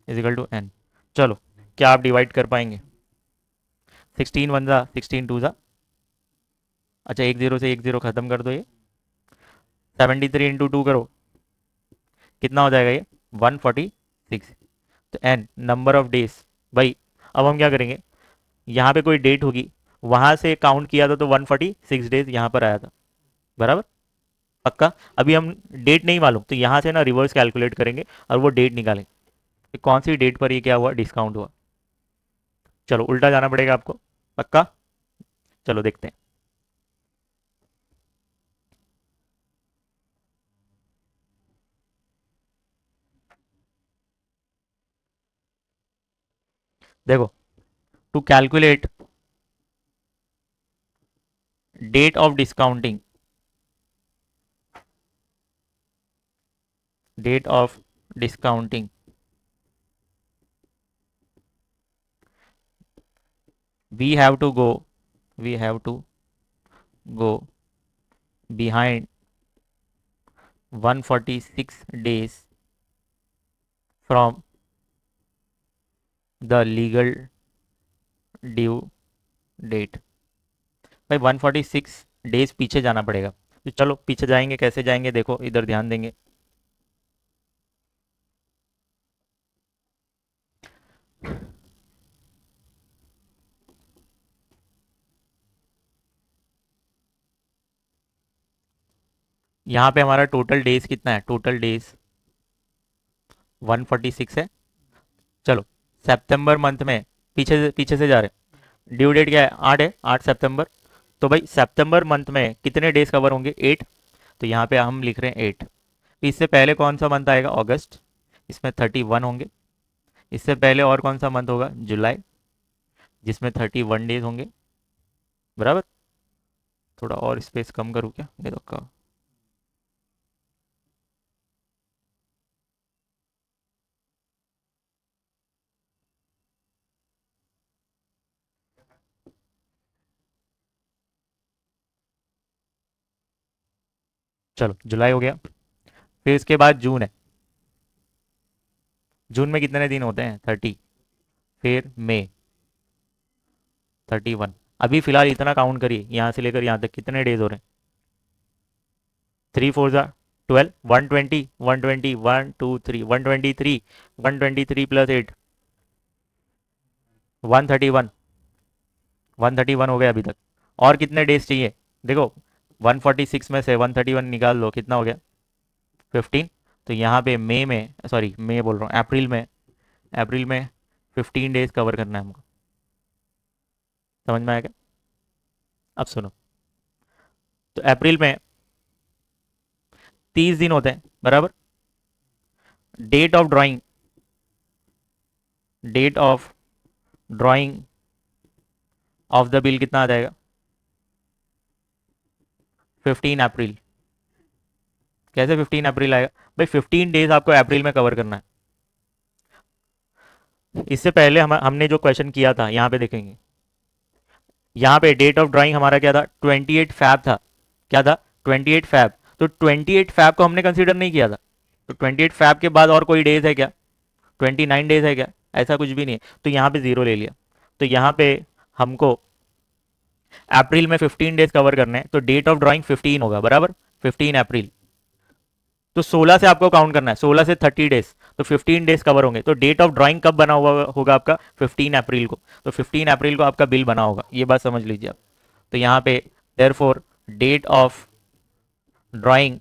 इजिकल टू n। चलो, क्या आप डिवाइड कर पाएंगे? 16 1 16 2। अच्छा, 1 0 से 1 0 खत्म कर दो ये। 73 इंटू 2 करो, कितना हो जाएगा ये 146। तो एन नंबर ऑफ डेज, भाई अब हम क्या करेंगे, यहाँ पे कोई डेट होगी, वहां से काउंट किया था तो 146 डेज यहाँ पर आया था, बराबर। पक्का? अभी हम डेट नहीं मालूम तो यहाँ से ना रिवर्स कैलकुलेट करेंगे और वो डेट निकालेंगे कि कौन सी डेट पर ये क्या हुआ डिस्काउंट हुआ। चलो उल्टा जाना पड़ेगा आपको। पक्का? चलो देखते हैं। देखो, to calculate date of discounting, date of discounting, we have to go, we have to go behind 146 days from the legal due date। भाई 146 डेज पीछे जाना पड़ेगा, तो चलो पीछे जाएंगे, कैसे जाएंगे देखो, इधर ध्यान देंगे। यहाँ पे हमारा टोटल डेज कितना है, टोटल डेज 146 है। चलो सितंबर मंथ में, पीछे से जा रहे हैं, ड्यू डेट क्या है 8 है, 8 सितंबर। तो भाई सितंबर मंथ में कितने डेज कवर होंगे 8, तो यहाँ पे हम लिख रहे हैं 8। तो इससे पहले कौन सा मंथ आएगा अगस्त, इसमें 31 होंगे। इससे पहले और कौन सा मंथ होगा जुलाई, जिसमें 31 डेज होंगे, बराबर। थोड़ा और स्पेस कम करूँ क्या, ये तो का। चलो जुलाई हो गया, फिर इसके बाद जून है। जून में कितने दिन होते हैं 30। फिर मई 31। अभी फिलहाल इतना काउंट करिए, यहाँ से लेकर यहाँ तक कितने डेज हो रहे हैं, 3 4 12, 120, 120, 1 2 3, 123, 123 प्लस 8, 131, 131 हो गया अभी तक। और कितने डेज चाहिए देखो, 146 में से 131 निकाल लो, कितना हो गया 15। तो यहाँ पे मई में, सॉरी मई बोल रहा हूँ, अप्रैल में 15 डेज कवर करना है हमको। समझ में आया क्या? अब सुनो, तो अप्रैल में 30 दिन होते हैं, बराबर। Date of drawing, date of drawing of the bill कितना आ जाएगा? 15 अप्रैल। कैसे 15 अप्रैल आएगा? भाई 15 डेज आपको अप्रैल में कवर करना है। इससे पहले हमने जो क्वेश्चन किया था यहाँ पे देखेंगे, यहाँ पे डेट ऑफ ड्राइंग हमारा क्या था? 28 फैब था। क्या था? 28 फैब। तो 28 फैब को हमने कंसीडर नहीं किया था। तो 28 फैब के बाद और कोई डेज है क्या? 29 डेज है क्या? ऐसा कुछ भी नहीं है, तो यहाँ पे जीरो ले लिया। तो यहाँ पे हमको अप्रैल में 15 डेज कवर करने हैं, तो डेट ऑफ ड्राइंग 15 होगा, बराबर। 15 अप्रैल। तो 16 से आपको काउंट करना है, 16 से 30 डेज, तो 15 डेज कवर होंगे। तो डेट ऑफ ड्राइंग कब बना हुआ होगा आपका? 15 अप्रैल को। तो 15 अप्रैल को आपका बिल बना होगा, ये बात समझ लीजिए आप। तो यहाँ पे therefore date of drawing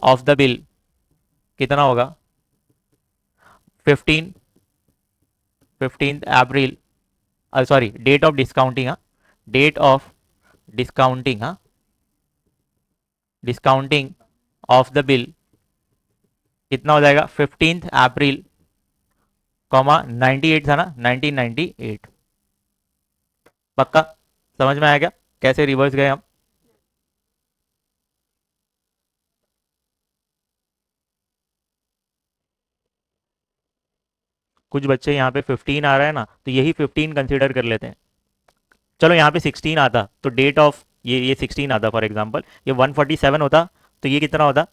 of the bill कितना होगा? 15 15 April, sorry date of discounting, हाँ, डेट ऑफ डिस्काउंटिंग, हाँ, डिस्काउंटिंग ऑफ द बिल कितना हो जाएगा? 15 अप्रैल, कॉमा 98 था ना, 1998। पक्का समझ में आया क्या कैसे रिवर्स गए हम? कुछ बच्चे यहाँ पे 15 आ रहा है ना, तो यही 15 कंसिडर कर लेते हैं। चलो यहाँ पे 16 आता, तो डेट ऑफ ये 16 आता फॉर एग्जांपल, ये 147 होता, तो ये कितना होता?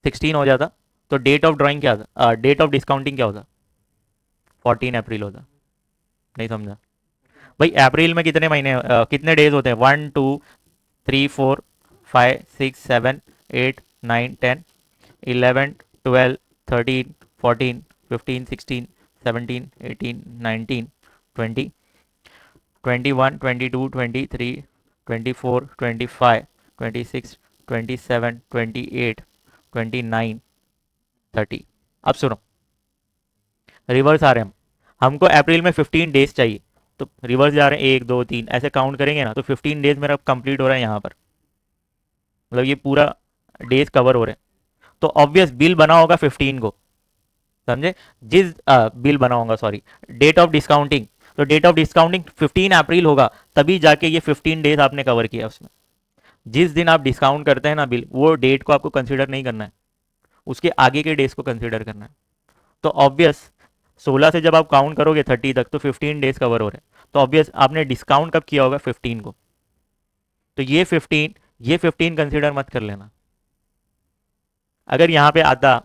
16 हो जाता। तो डेट ऑफ ड्राइंग क्या था, डेट ऑफ डिस्काउंटिंग क्या होता? 14 अप्रैल होता। नहीं समझा? भाई अप्रैल में कितने महीने, कितने डेज होते हैं? 1 2 3 4 5 6 7 8 9 10 11 12 13 14 15 16 17 18 19 20 21 22 23 24 25 26 27 28 29 30। अब सुनो, रिवर्स आ रहे हैं हम। हमको अप्रैल में 15 डेज चाहिए, तो रिवर्स जा रहे हैं, 1 2 3 ऐसे काउंट करेंगे ना, तो 15 डेज मेरा कंप्लीट हो रहा है यहाँ पर। मतलब ये पूरा डेज कवर हो रहे हैं। तो ऑब्वियस बिल बना होगा 15 को, समझे? जिस बिल बना होगा, सॉरी, डेट ऑफ डिस्काउंटिंग। तो डेट ऑफ डिस्काउंटिंग 15 अप्रैल होगा, तभी जाके ये 15 डेज आपने कवर किया उसमें। जिस दिन आप डिस्काउंट करते हैं ना बिल, वो डेट को आपको कंसिडर नहीं करना है, उसके आगे के डेज को कंसिडर करना है। तो ऑब्वियस 16 से जब आप काउंट करोगे 30 तक, तो 15 डेज कवर हो रहे हैं। तो ऑब्वियस आपने डिस्काउंट कब किया होगा? 15 को। तो ये 15 कंसिडर मत कर लेना। अगर यहाँ पे आता,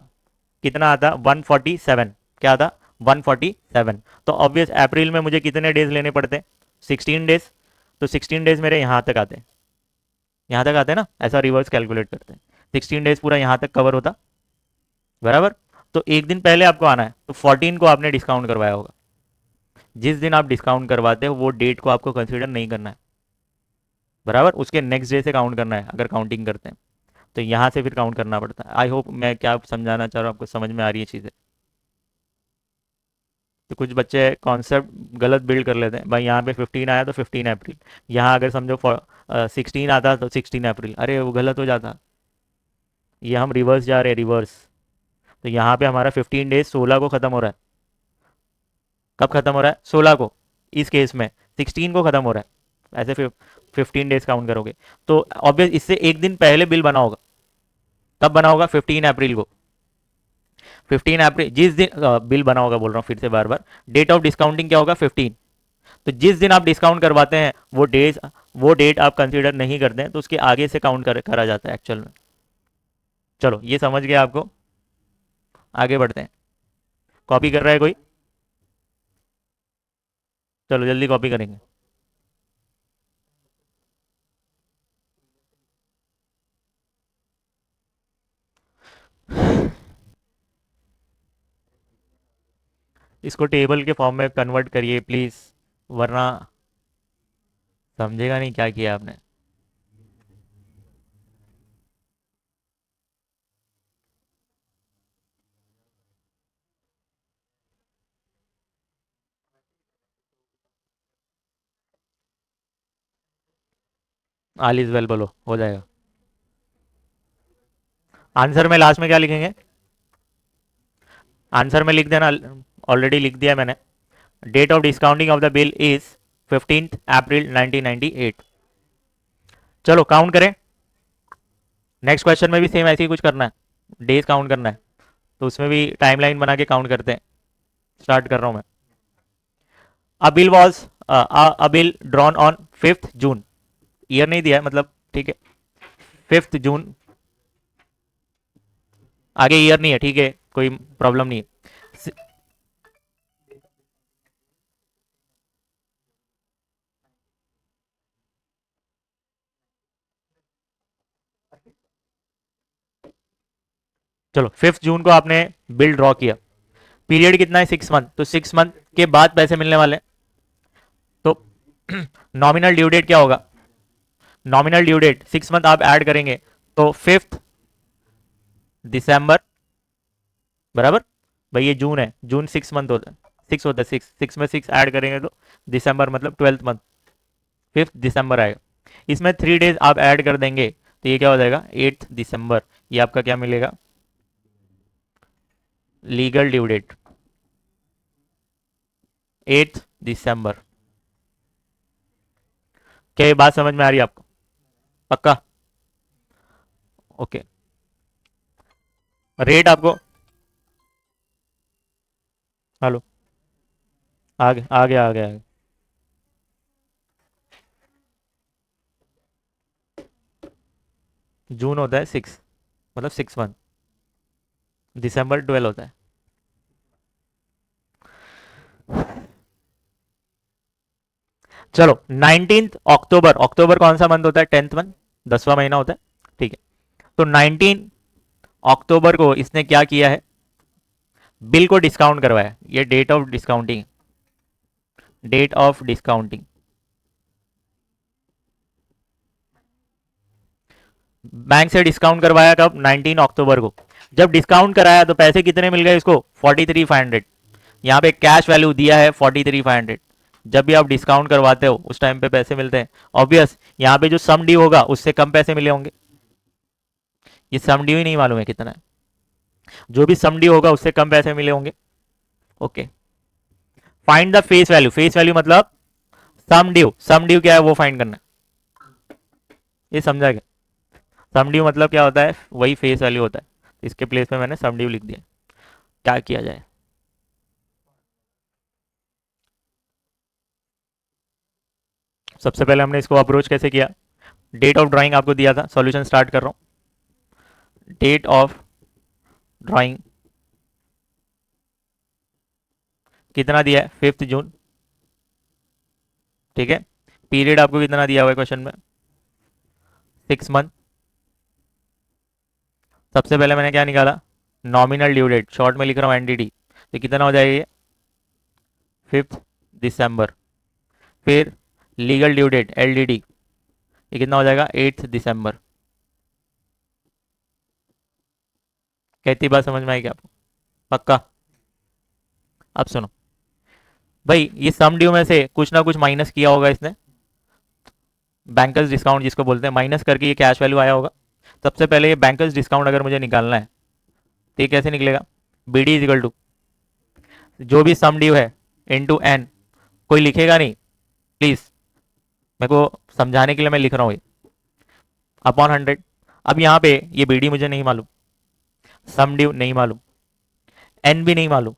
कितना आता? 147। क्या आता? 147। तो ऑब्वियस अप्रैल में मुझे कितने डेज लेने पड़ते? 16 डेज। तो 16 डेज मेरे यहाँ तक आते हैं, यहाँ तक आते हैं ना, ऐसा रिवर्स कैलकुलेट करते हैं। 16 डेज पूरा यहाँ तक कवर होता, बराबर। तो एक दिन पहले आपको आना है, तो 14 को आपने डिस्काउंट करवाया होगा। जिस दिन आप डिस्काउंट करवाते हो वो डेट को आपको कंसिडर नहीं करना है, बराबर। उसके नेक्स्ट डे से काउंट करना है अगर काउंटिंग करते हैं, तो यहाँ से फिर काउंट करना पड़ता है। आई होप मैं क्या समझाना चाह रहा हूँ आपको समझ में आ रही है चीज़ें। तो कुछ बच्चे कॉन्सेप्ट गलत बिल्ड कर लेते हैं, भाई यहाँ पे 15 आया तो 15 अप्रैल, यहाँ अगर समझो 16 आता तो 16 अप्रैल, अरे वो गलत हो जाता। ये हम रिवर्स जा रहे हैं, रिवर्स। तो यहाँ पे हमारा 15 डेज 16 को ख़त्म हो रहा है। कब ख़त्म हो रहा है? 16 को। इस केस में 16 को ख़त्म हो रहा है, ऐसे फिर 15 डेज काउंट करोगे। तो ऑब्वियस इससे एक दिन पहले बिल बना होगा। कब बना होगा? 15 अप्रैल को। 15 अप्रैल जिस दिन बिल बना होगा, बोल रहा हूँ फिर से बार बार, डेट ऑफ डिस्काउंटिंग क्या होगा? 15। तो जिस दिन आप डिस्काउंट करवाते हैं वो डेट आप कंसीडर नहीं करते हैं, तो उसके आगे से काउंट करा जाता है एक्चुअल में। चलो ये समझ गया आपको, आगे बढ़ते हैं। कॉपी कर रहा है कोई? चलो जल्दी कॉपी करेंगे। इसको टेबल के फॉर्म में कन्वर्ट करिए प्लीज़, वरना समझेगा नहीं क्या किया आपने। ऑल इज वेल बोलो, हो जाएगा। आंसर में लास्ट में क्या लिखेंगे? आंसर में लिख देना, ऑलरेडी लिख दिया मैंने। Date of discounting of the bill is 15 April 1998। चलो काउंट करें। नेक्स्ट क्वेश्चन में भी सेम ऐसे ही कुछ करना है, डेज काउंट करना है, तो उसमें भी टाइमलाइन बना के काउंट करते हैं। स्टार्ट कर रहा हूं मैं। अ bill was a bill drawn on 5 June. Year नहीं दिया है मतलब, ठीक है। 5 जून, आगे ईयर नहीं है, ठीक है, कोई प्रॉब्लम नहीं है। चलो 5 जून को आपने बिल ड्रॉ किया। पीरियड कितना है? 6 मंथ, तो 6 मंथ के बाद पैसे मिलने वाले हैं। तो नॉमिनल ड्यू डेट क्या होगा? नॉमिनल ड्यू डेट 6 मंथ आप ऐड करेंगे तो 5 दिसंबर, बराबर। भाई ये जून है, जून 6 मंथ होता है, 6 होता है, 6 में 6 ऐड करेंगे तो दिसंबर मतलब 12th मंथ, 5 दिसंबर आएगा। इसमें 3 डेज आप ऐड कर देंगे तो ये क्या हो जाएगा? 8 दिसंबर। ये आपका क्या मिलेगा? लीगल ड्यू डेट 8 दिसंबर। क्या ये बात समझ में आ रही है आपको? पक्का? ओके। रेट आपको, हेलो, आगे आगे आगे आगे। जून होता है 6, मतलब 6 मंथ। दिसंबर 12 होता है। चलो 19 अक्टूबर, अक्टूबर कौन सा मंथ होता है? 10th मंथ, 10वां महीना होता है, ठीक है। तो 19 अक्टूबर को इसने क्या किया है? बिल को डिस्काउंट करवाया। ये date of discounting, date of discounting. Bank से डिस्काउंट करवाया कब? 19 अक्टूबर को। जब डिस्काउंट कराया तो पैसे कितने मिल गए इसको? 43,500। यहाँ पे कैश वैल्यू दिया है 43,500। जब भी आप डिस्काउंट करवाते हो उस टाइम पे पैसे मिलते हैं, ऑब्वियस। यहाँ पे जो सम ड्यू होगा उससे कम पैसे मिले होंगे। ये सम ड्यू ही नहीं मालूम है कितना है? जो भी सम ड्यू होगा उससे कम पैसे मिले होंगे। Okay. Find the face value, face value मतलब सम ड्यू, सम ड्यू क्या है वो फाइंड करना है। ये समझा क्या? सम ड्यू मतलब क्या होता है? वही फेस वैल्यू होता है। इसके प्लेस में मैंने सम ड्यू लिख दिया। क्या किया जाए? सबसे पहले हमने इसको अप्रोच कैसे किया? डेट ऑफ ड्राइंग आपको दिया था, सॉल्यूशन स्टार्ट कर रहा हूँ। डेट ऑफ ड्राइंग कितना दिया है? 5 जून, ठीक है। पीरियड आपको कितना दिया हुआ है क्वेश्चन में? 6 मंथ। सबसे पहले मैंने क्या निकाला? नॉमिनल ड्यू डेट, शॉर्ट में लिख रहा हूँ एनडीडी। तो कितना हो जाएगा ये? 5 दिसंबर। फिर लीगल ड्यू डेट एलडीडी, ये कितना हो जाएगा? 8 दिसंबर। कहती बात समझ में आएगी आपको? पक्का? अब सुनो भाई, ये सम ड्यू में से कुछ ना कुछ माइनस किया होगा इसने, बैंकर्स डिस्काउंट जिसको बोलते हैं, माइनस करके ये कैश वैल्यू आया होगा। सबसे पहले ये बैंकर्स डिस्काउंट अगर मुझे निकालना है तो ये कैसे निकलेगा? B D is equal to जो भी सम ड्यू है इनटू एन। कोई लिखेगा नहीं प्लीज, मेरे को समझाने के लिए मैं लिख रहा हूँ ये, अपॉन 100। अब यहाँ पे ये बी डी मुझे नहीं मालूम, सम ड्यू नहीं मालूम, एन भी नहीं मालूम।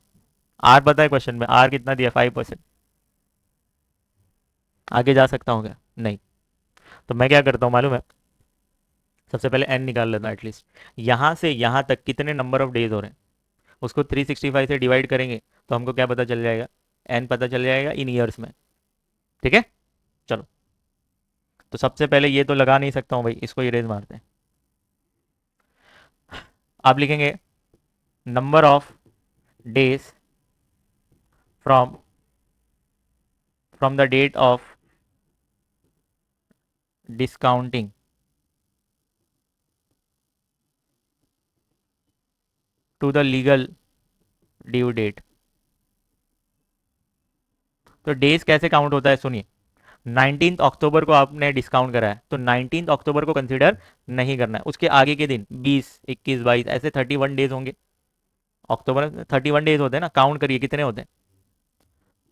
आर पता है क्वेश्चन में? आर कितना दिया? 5%। आगे जा सकता हूँ क्या? नहीं। तो मैं क्या करता हूँ मालूम है? सबसे पहले एन निकाल लेता हूँ एटलीस्ट। यहाँ से यहाँ तक कितने नंबर ऑफ डेज हो रहे हैं उसको 365 से डिवाइड करेंगे तो हमको क्या पता चल जाएगा? एन पता चल जाएगा इन ईयर्स में, ठीक है। चलो, तो सबसे पहले ये तो लगा नहीं सकता हूँ भाई, इसको इरेज मारते हैं। आप लिखेंगे number of days from from the date of discounting to the legal due date. तो डेज कैसे काउंट होता है सुनिए। 19 अक्टूबर को आपने डिस्काउंट करा है तो 19 अक्टूबर को कंसिडर नहीं करना है, उसके आगे के दिन 20, 21, 22 ऐसे 31 डेज होंगे। अक्टूबर में 31 डेज होते हैं ना, काउंट करिए कितने होते हैं।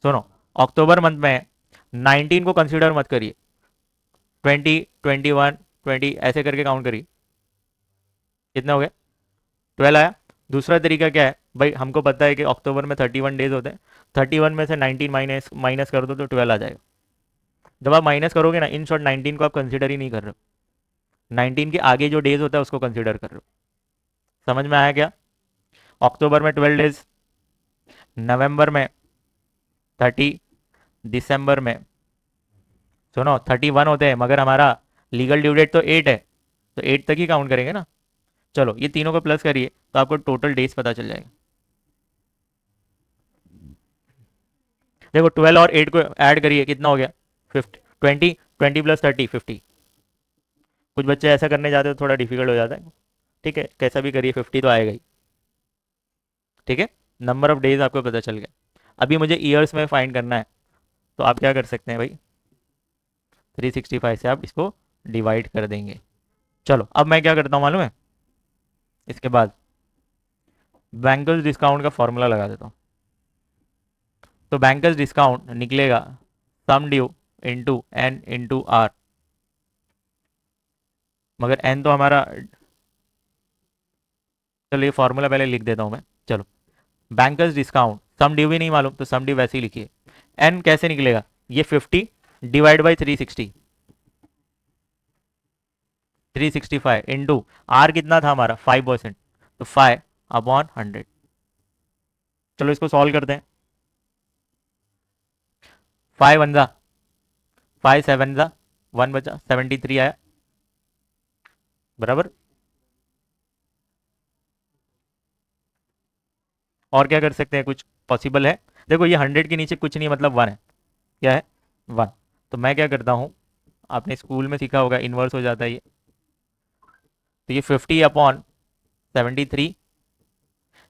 सुनो, अक्टूबर मंथ में 19 को कंसिडर मत करिए, 20, 21, 20 ऐसे करके काउंट करिए, कितने हो गए, 12 आया। दूसरा तरीका क्या है भाई, हमको पता है कि अक्टूबर में 31 डेज होते हैं, 31 में से 19 माइनस माइनस कर दो तो 12 आ जाएगा। जब आप माइनस करोगे ना, इन शॉर्ट 19 को आप कंसिडर ही नहीं कर रहे हो, 19 के आगे जो डेज होता है उसको कंसिडर कर रहे हो। समझ में आया क्या। अक्टूबर में 12 डेज, नवंबर में 30, दिसंबर में, सुनो 31 होते हैं मगर हमारा लीगल ड्यू डेट तो 8 है, तो 8 तक ही काउंट करेंगे ना। चलो ये तीनों को प्लस करिए तो आपको टोटल डेज पता चल जाएगा। देखो 12 और 8 को ऐड करिए, कितना हो गया 50, 20, 20 प्लस 30 50। कुछ बच्चे ऐसा करने जाते हैं तो थोड़ा डिफिकल्ट हो जाता है, ठीक है कैसा भी करिए 50 तो आएगा ही। ठीक है, नंबर ऑफ डेज आपको पता चल गया। अभी मुझे ईयर्स में फाइंड करना है, तो आप क्या कर सकते हैं भाई, 365 से आप इसको डिवाइड कर देंगे। चलो अब मैं क्या करता हूँ मालूम है, इसके बाद बैंकर्स डिस्काउंट का फॉर्मूला लगा देता हूँ। तो बैंकर्स डिस्काउंट निकलेगा sum due into N into R, मगर एन तो हमारा, चलो ये फॉर्मूला पहले लिख देता हूँ मैं। चलो बैंकर्स डिस्काउंट, सम ड्यू भी नहीं मालूम तो सम ड्यू वैसे ही लिखिए। एन कैसे निकलेगा, ये 50 डिवाइड बाई 360, 365 इंटू आर कितना था हमारा 5%, तो 5/100। चलो इसको सॉल्व करते हैं। 5 1 जा 5 7 जा 1 बचा 73 आया बराबर। और क्या कर सकते हैं, कुछ पॉसिबल है। देखो ये 100 के नीचे कुछ नहीं मतलब 1 है, क्या है 1। तो मैं क्या करता हूँ, आपने स्कूल में सीखा होगा इन्वर्स हो जाता है ये, तो ये 50/73,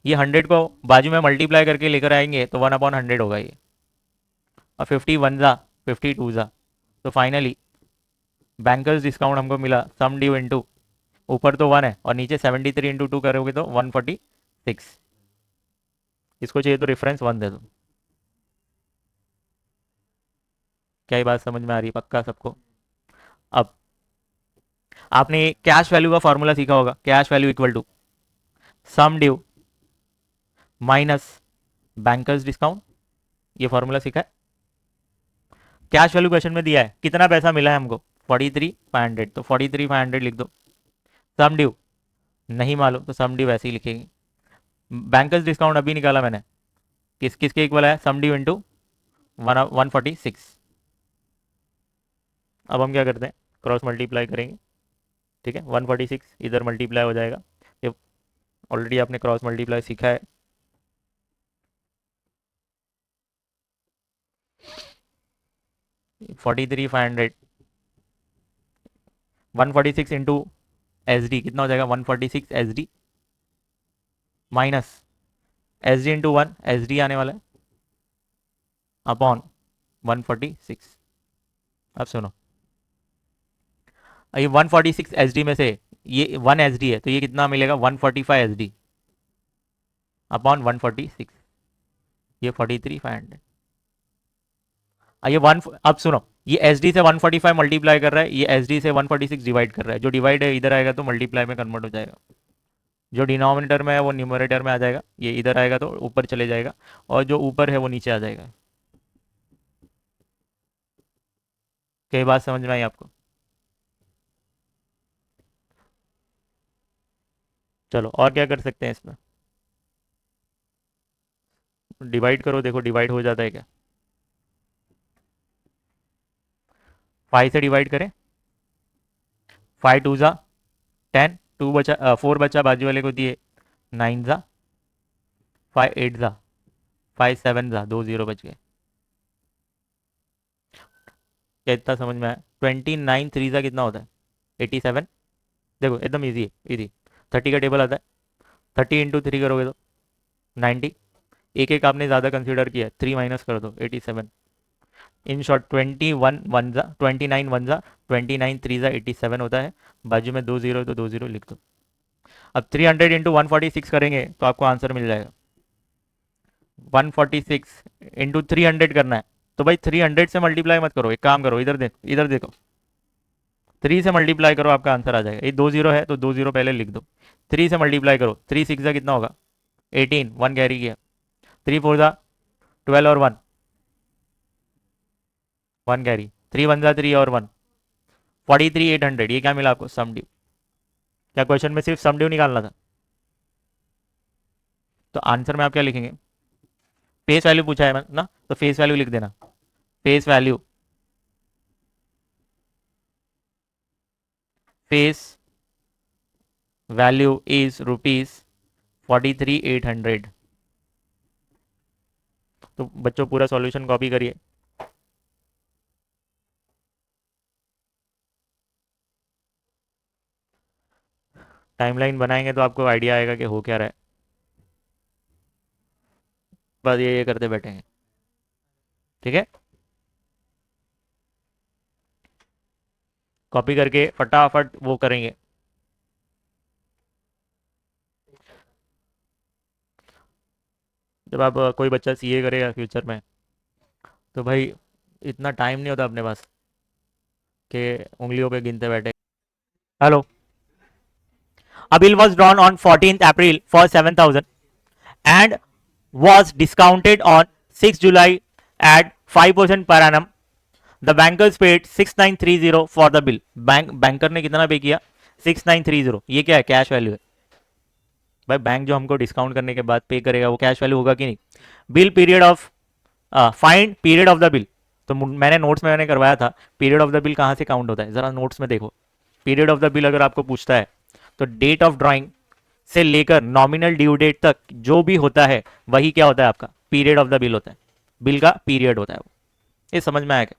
ये 100 को बाजू में मल्टीप्लाई करके लेकर आएंगे तो 1/100 होगा ये। और 50 1 जा 52 जा, तो फाइनली बैंकर्स डिस्काउंट हमको मिला सम ड्यू इंटू, ऊपर तो 1 है और नीचे 73 इंटू 2 करोगे तो 146। इसको चाहिए तो रेफरेंस 1 दे दो। क्या ये बात समझ में आ रही है पक्का सबको। अब आपने कैश वैल्यू का फॉर्मूला सीखा होगा, cash value equal to sum due minus bankers discount, ये फॉर्मूला सीखा है। कैश वैल्यू क्वेश्चन में दिया है कितना पैसा मिला है हमको 43,500, तो 43,500 लिख दो। सम ड्यू नहीं मालूम तो सम ड्यू वैसे ही लिखेंगे। बैंकर्स डिस्काउंट अभी निकाला मैंने, किस किसके इक्वल है, सम ड्यू इंटू 146। अब हम क्या करते हैं, क्रॉस मल्टीप्लाई करेंगे, ठीक है 146 इधर मल्टीप्लाई हो जाएगा, ये ऑलरेडी आपने क्रॉस मल्टीप्लाई सीखा है। Forty three five hundred 146 into S D कितना हो जाएगा 146 S D minus S D into 1 S D आने वाला है अपॉन 146। अब सुनो, ये 146 एस डी में से ये 1 एस डी है तो ये कितना मिलेगा 145 एस डी अपॉन 146, ये 43,500। ये वन, अब सुनो, ये एस डी से 145 मल्टीप्लाई कर रहा है, ये एस डी से 146 डिवाइड कर रहा है, जो डिवाइड है इधर आएगा तो मल्टीप्लाई में कन्वर्ट हो जाएगा, जो डिनोमिनेटर में है वो न्यूमरेटर में आ जाएगा, ये इधर आएगा तो ऊपर चले जाएगा, और जो ऊपर है वो नीचे आ जाएगा। कई बात समझ में आई आपको। चलो और क्या कर सकते हैं इसमें, डिवाइड करो, देखो डिवाइड हो जाता है क्या, 5 से डिवाइड करें, 5 2 जा 10, 2 बचा 4 बचा बाजू वाले को दिए, 9 जा 5 8 जा 5 7 जा 2 0 बच गए। क्या इतना समझ में आया, 29 3 जा कितना होता है 87। देखो एकदम ईजी है, ईजी, 30 का टेबल आता है, 30 इंटू 3 करोगे तो 90, एक एक आपने ज़्यादा कंसिडर किया है, 3 माइनस कर दो 87, इन शॉर्ट 29 29 87 होता है, बाजू में 2 0 तो 2 0 लिख दो। अब 300 इंटू 146 करेंगे तो आपको आंसर मिल जाएगा। 146 इंटू 300 करना है, तो भाई 300 से मल्टीप्लाई मत करो, एक काम करो, इधर देखो, इधर देखो, 3 से मल्टीप्लाई करो, आपका आंसर आ जाएगा। ये 2 0 है तो 2 0 पहले लिख दो। 3 से मल्टीप्लाई करो, 3 6 का कितना होगा, 18, 1 कैरी किया, 3 4 जा 12 और 1, 1 कैरी, 3 1 जा 3 और 1, 43 800। ये क्या मिला आपको, सम ड्यू। क्या क्वेश्चन में सिर्फ सम ड्यू निकालना था? तो आंसर में आप क्या लिखेंगे, फेस वैल्यू पूछा है ना, तो फेस वैल्यू लिख देना। Face value, face value is ₹43,800। तो बच्चों पूरा सॉल्यूशन कॉपी करिए। टाइमलाइन बनाएंगे तो आपको आइडिया आएगा कि हो क्या रहा है, बस ये करते बैठेंगे। ठीक है, कॉपी करके फटाफट वो करेंगे। जब आप कोई बच्चा सीए करेगा फ्यूचर में, तो भाई इतना टाइम नहीं होता अपने पास कि उंगलियों पे गिनते बैठे। Hello, a bill was drawn on 14th April for 7,000 and was discounted on 6 July at 5% per annum. The bankers paid 6930 for the bill. Banker ने कितना पे किया, 6930। ये क्या है, कैश वैल्यू है भाई। बैंक जो हमको डिस्काउंट करने के बाद पे करेगा वो कैश वैल्यू होगा कि नहीं। Bill period of, find period of the bill. तो मैंने नोट्स में मैंने करवाया था, पीरियड ऑफ द बिल कहाँ से काउंट होता है, जरा नोट्स में देखो। पीरियड ऑफ द बिल अगर आपको पूछता है तो डेट ऑफ ड्राइंग से लेकर नॉमिनल ड्यू डेट तक जो भी होता है वही क्या होता है, आपका पीरियड ऑफ द बिल होता है। बिल का पीरियड होता है वो। ये समझ में आया क्या?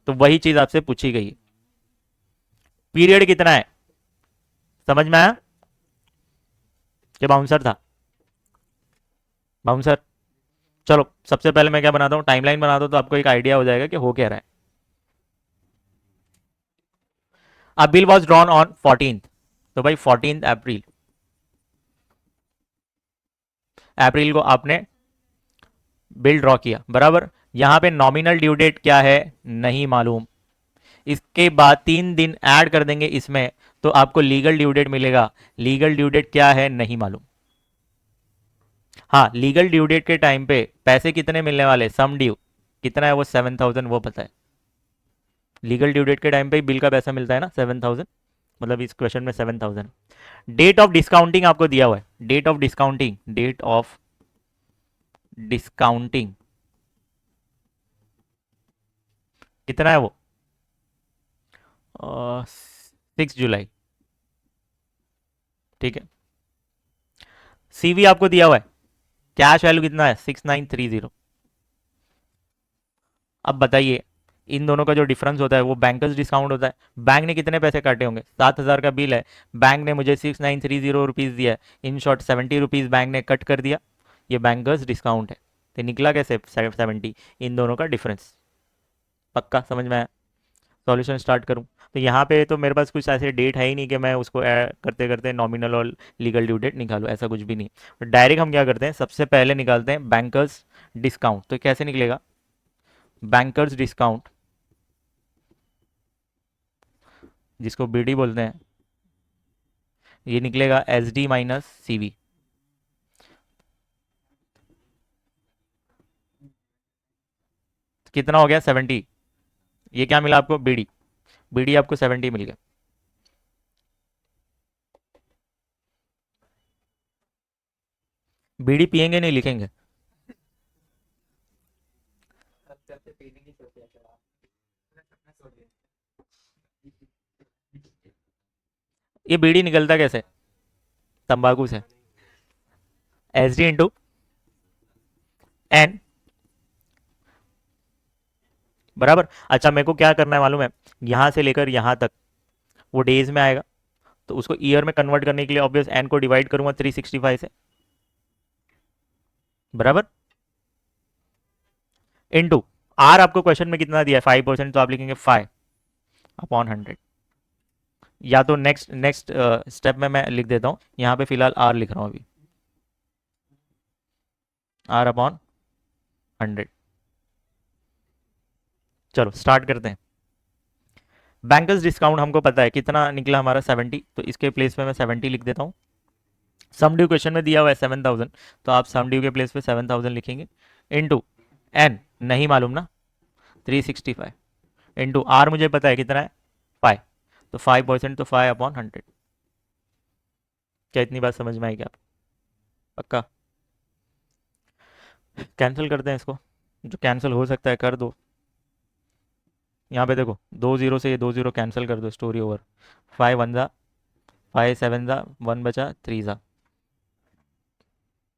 तो वही चीज आपसे पूछी गई है, पीरियड कितना है। समझ में आया कि बाउंसर था, बाउंसर। चलो सबसे पहले मैं क्या बनाता हूँ, टाइमलाइन बनाता हूँ, तो आपको एक आइडिया हो जाएगा कि हो क्या रहा है। अब bill was drawn on 14th, तो भाई 14 अप्रैल, अप्रैल को आपने बिल ड्रॉ किया, बराबर। यहां पे नॉमिनल ड्यू डेट क्या है नहीं मालूम, इसके बाद 3 दिन ऐड कर देंगे इसमें तो आपको लीगल ड्यू डेट मिलेगा। लीगल ड्यू डेट क्या है नहीं मालूम। हाँ, लीगल ड्यू डेट के टाइम पे पैसे कितने मिलने वाले, सम ड्यू कितना है वो 7,000, वो पता है। लीगल ड्यू डेट के टाइम पे बिल का पैसा मिलता है ना 7,000, मतलब इस क्वेश्चन में 7,000। डेट ऑफ डिस्काउंटिंग आपको दिया हुआ है, date of discounting, date of discounting कितना है वो, 6 जुलाई। ठीक है, सीवी आपको दिया हुआ है, कैश वैल्यू कितना है 6930। अब बताइए, इन दोनों का जो डिफरेंस होता है वो बैंकर्स डिस्काउंट होता है। बैंक ने कितने पैसे काटे होंगे, 7,000 का बिल है, बैंक ने मुझे 6930 दिया है, इन शॉर्ट 70 रुपीज़ बैंक ने कट कर दिया, ये बैंकर्स डिस्काउंट है। तो निकला कैसे 70, इन दोनों का डिफरेंस। पक्का समझ में आया? सॉल्यूशन स्टार्ट करूं, तो यहाँ पे तो मेरे पास कुछ ऐसे डेट है ही नहीं कि मैं उसको करते करते नॉमिनल और लीगल ड्यू डेट निकालूं, ऐसा कुछ भी नहीं। तो डायरेक्ट हम क्या करते हैं, सबसे पहले निकालते हैं बैंकर्स डिस्काउंट। तो कैसे निकलेगा, बैंकर्स डिस्काउंट जिसको बीडी बोलते हैं, ये निकलेगा S D minus C V. कितना हो गया 70, ये क्या मिला आपको, बीडी। बीडी आपको 70 मिल गया। बीडी पियेंगे नहीं लिखेंगे, ये बीडी निकलता कैसे, तंबाकू से, एस डी इंटू एन, बराबर। अच्छा मेरे को क्या करना है मालूम है, यहां से लेकर यहां तक वो डेज में आएगा, तो उसको ईयर में कन्वर्ट करने के लिए ऑब्वियस एन को डिवाइड करूंगा 365 से, बराबर, इनटू आर आपको क्वेश्चन में कितना दिया है 5%, तो आप लिखेंगे 5/100। या तो नेक्स्ट नेक्स्ट स्टेप में मैं लिख देता हूँ, यहाँ पे फिलहाल आर लिख रहा हूँ अभी, R/100। चलो स्टार्ट करते हैं। बैंकर्स डिस्काउंट हमको पता है कितना निकला हमारा 70, तो इसके प्लेस पे मैं 70 लिख देता हूँ। सम ड्यू क्वेश्चन में दिया हुआ है 7000, तो आप सम ड्यू के प्लेस पे 7000 लिखेंगे, इनटू एन नहीं मालूम ना 365, इनटू आर मुझे पता है कितना है 5, तो 5%, तो 5/100। क्या इतनी बात समझ में आएगी आप? पक्का? कैंसिल करते हैं इसको, जो कैंसिल हो सकता है कर दो। यहाँ पे देखो 2 0 से ये 2 0 कैंसिल कर दो, स्टोरी ओवर। 5 1 जा, 5 7 जा, 1 बचा, 3 जा।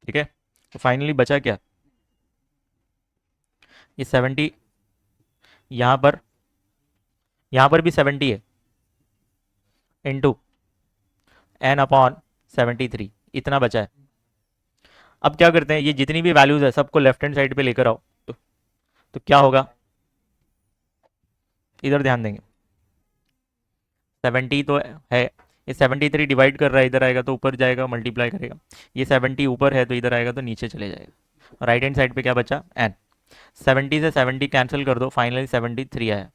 ठीक है, तो फाइनली बचा क्या, ये 70, यहाँ पर यहाँ पर भी 70 है, इंटू n/73, इतना बचा है। अब क्या करते हैं, ये जितनी भी वैल्यूज है सबको लेफ्ट हैंड साइड पे लेकर आओ, तो क्या होगा, इधर ध्यान देंगे। 70 तो है, ये 73 डिवाइड कर रहा है, इधर आएगा तो ऊपर जाएगा मल्टीप्लाई करेगा। ये 70 ऊपर है तो इधर आएगा तो नीचे चले जाएगा। राइट हैंड साइड पे क्या बचा, n। 70 से 70 कैंसिल कर दो, फाइनली 73 आया।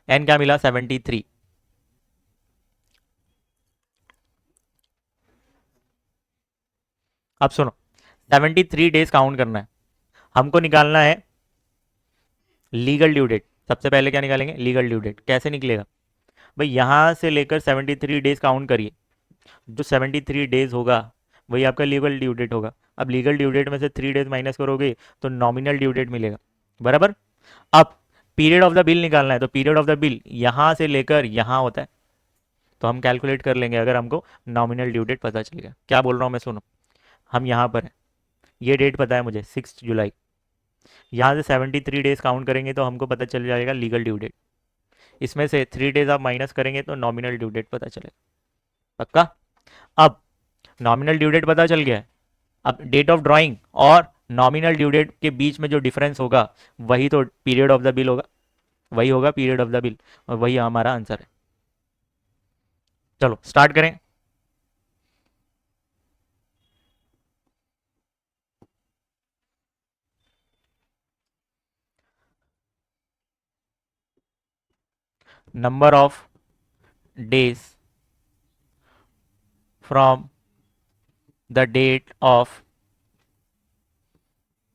n क्या मिला, 73। अब सुनो, 73 डेज काउंट करना है, हमको निकालना है लीगल ड्यू डेट। सबसे पहले क्या निकालेंगे, लीगल ड्यू डेट। कैसे निकलेगा भाई, यहां से लेकर 73 डेज काउंट करिए, जो 73 डेज होगा वही आपका लीगल ड्यू डेट होगा। अब लीगल ड्यू डेट में से 3 डेज माइनस करोगे तो नॉमिनल ड्यू डेट मिलेगा, बराबर। अब पीरियड ऑफ द बिल निकालना है, तो पीरियड ऑफ द बिल यहां से लेकर यहां होता है, तो हम कैलकुलेट कर लेंगे अगर हमको नॉमिनल ड्यू डेट पता चल गया। क्या बोल रहा हूँ मैं, सुनो। हम यहाँ पर हैं, ये डेट पता है मुझे 6 जुलाई, यहाँ से 73 डेज काउंट करेंगे तो हमको पता चल जाएगा लीगल ड्यू डेट। इसमें से 3 डेज आप माइनस करेंगे तो नॉमिनल ड्यू डेट पता चलेगा। पक्का? अब नॉमिनल ड्यू डेट पता चल गया है, अब डेट ऑफ ड्राइंग और नॉमिनल ड्यू डेट के बीच में जो डिफरेंस होगा वही तो पीरियड ऑफ द बिल होगा, वही होगा पीरियड ऑफ द बिल, और वही हमारा आंसर है। चलो स्टार्ट करें। Number of days from the date of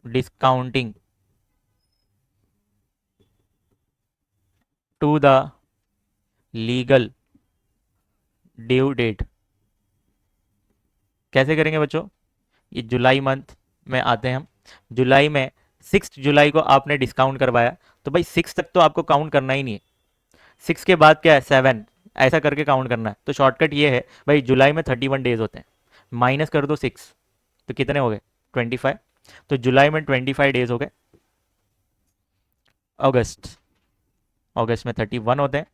discounting to the legal due date. कैसे करेंगे बच्चों, ये जुलाई मंथ में आते हैं हम। जुलाई में 6 जुलाई को आपने डिस्काउंट करवाया, तो भाई 6 तक तो आपको काउंट करना ही नहीं है, 6 के बाद क्या है 7, ऐसा करके काउंट करना है। तो शॉर्टकट ये है भाई, जुलाई में 31 डेज होते हैं, माइनस कर दो 6, तो कितने हो गए 25। तो जुलाई में 25 डेज हो गए। अगस्त, अगस्त में 31 होते हैं,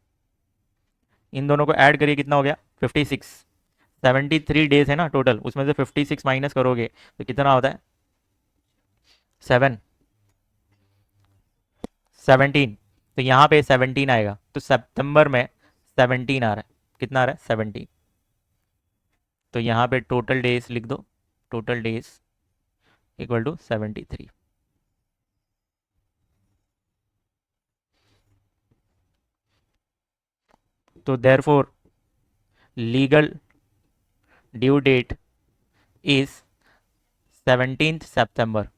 इन दोनों को ऐड करिए कितना हो गया 56। 73 डेज है ना टोटल, उसमें से 56 माइनस करोगे तो कितना होता है 7, 17। तो यहाँ पे 17 आएगा, तो सितंबर में 17 आ रहा है, कितना आ रहा है 17। तो यहाँ पे टोटल डेज लिख दो, टोटल डेज इक्वल टू 73। तो therefore legal due date is 17 सितंबर।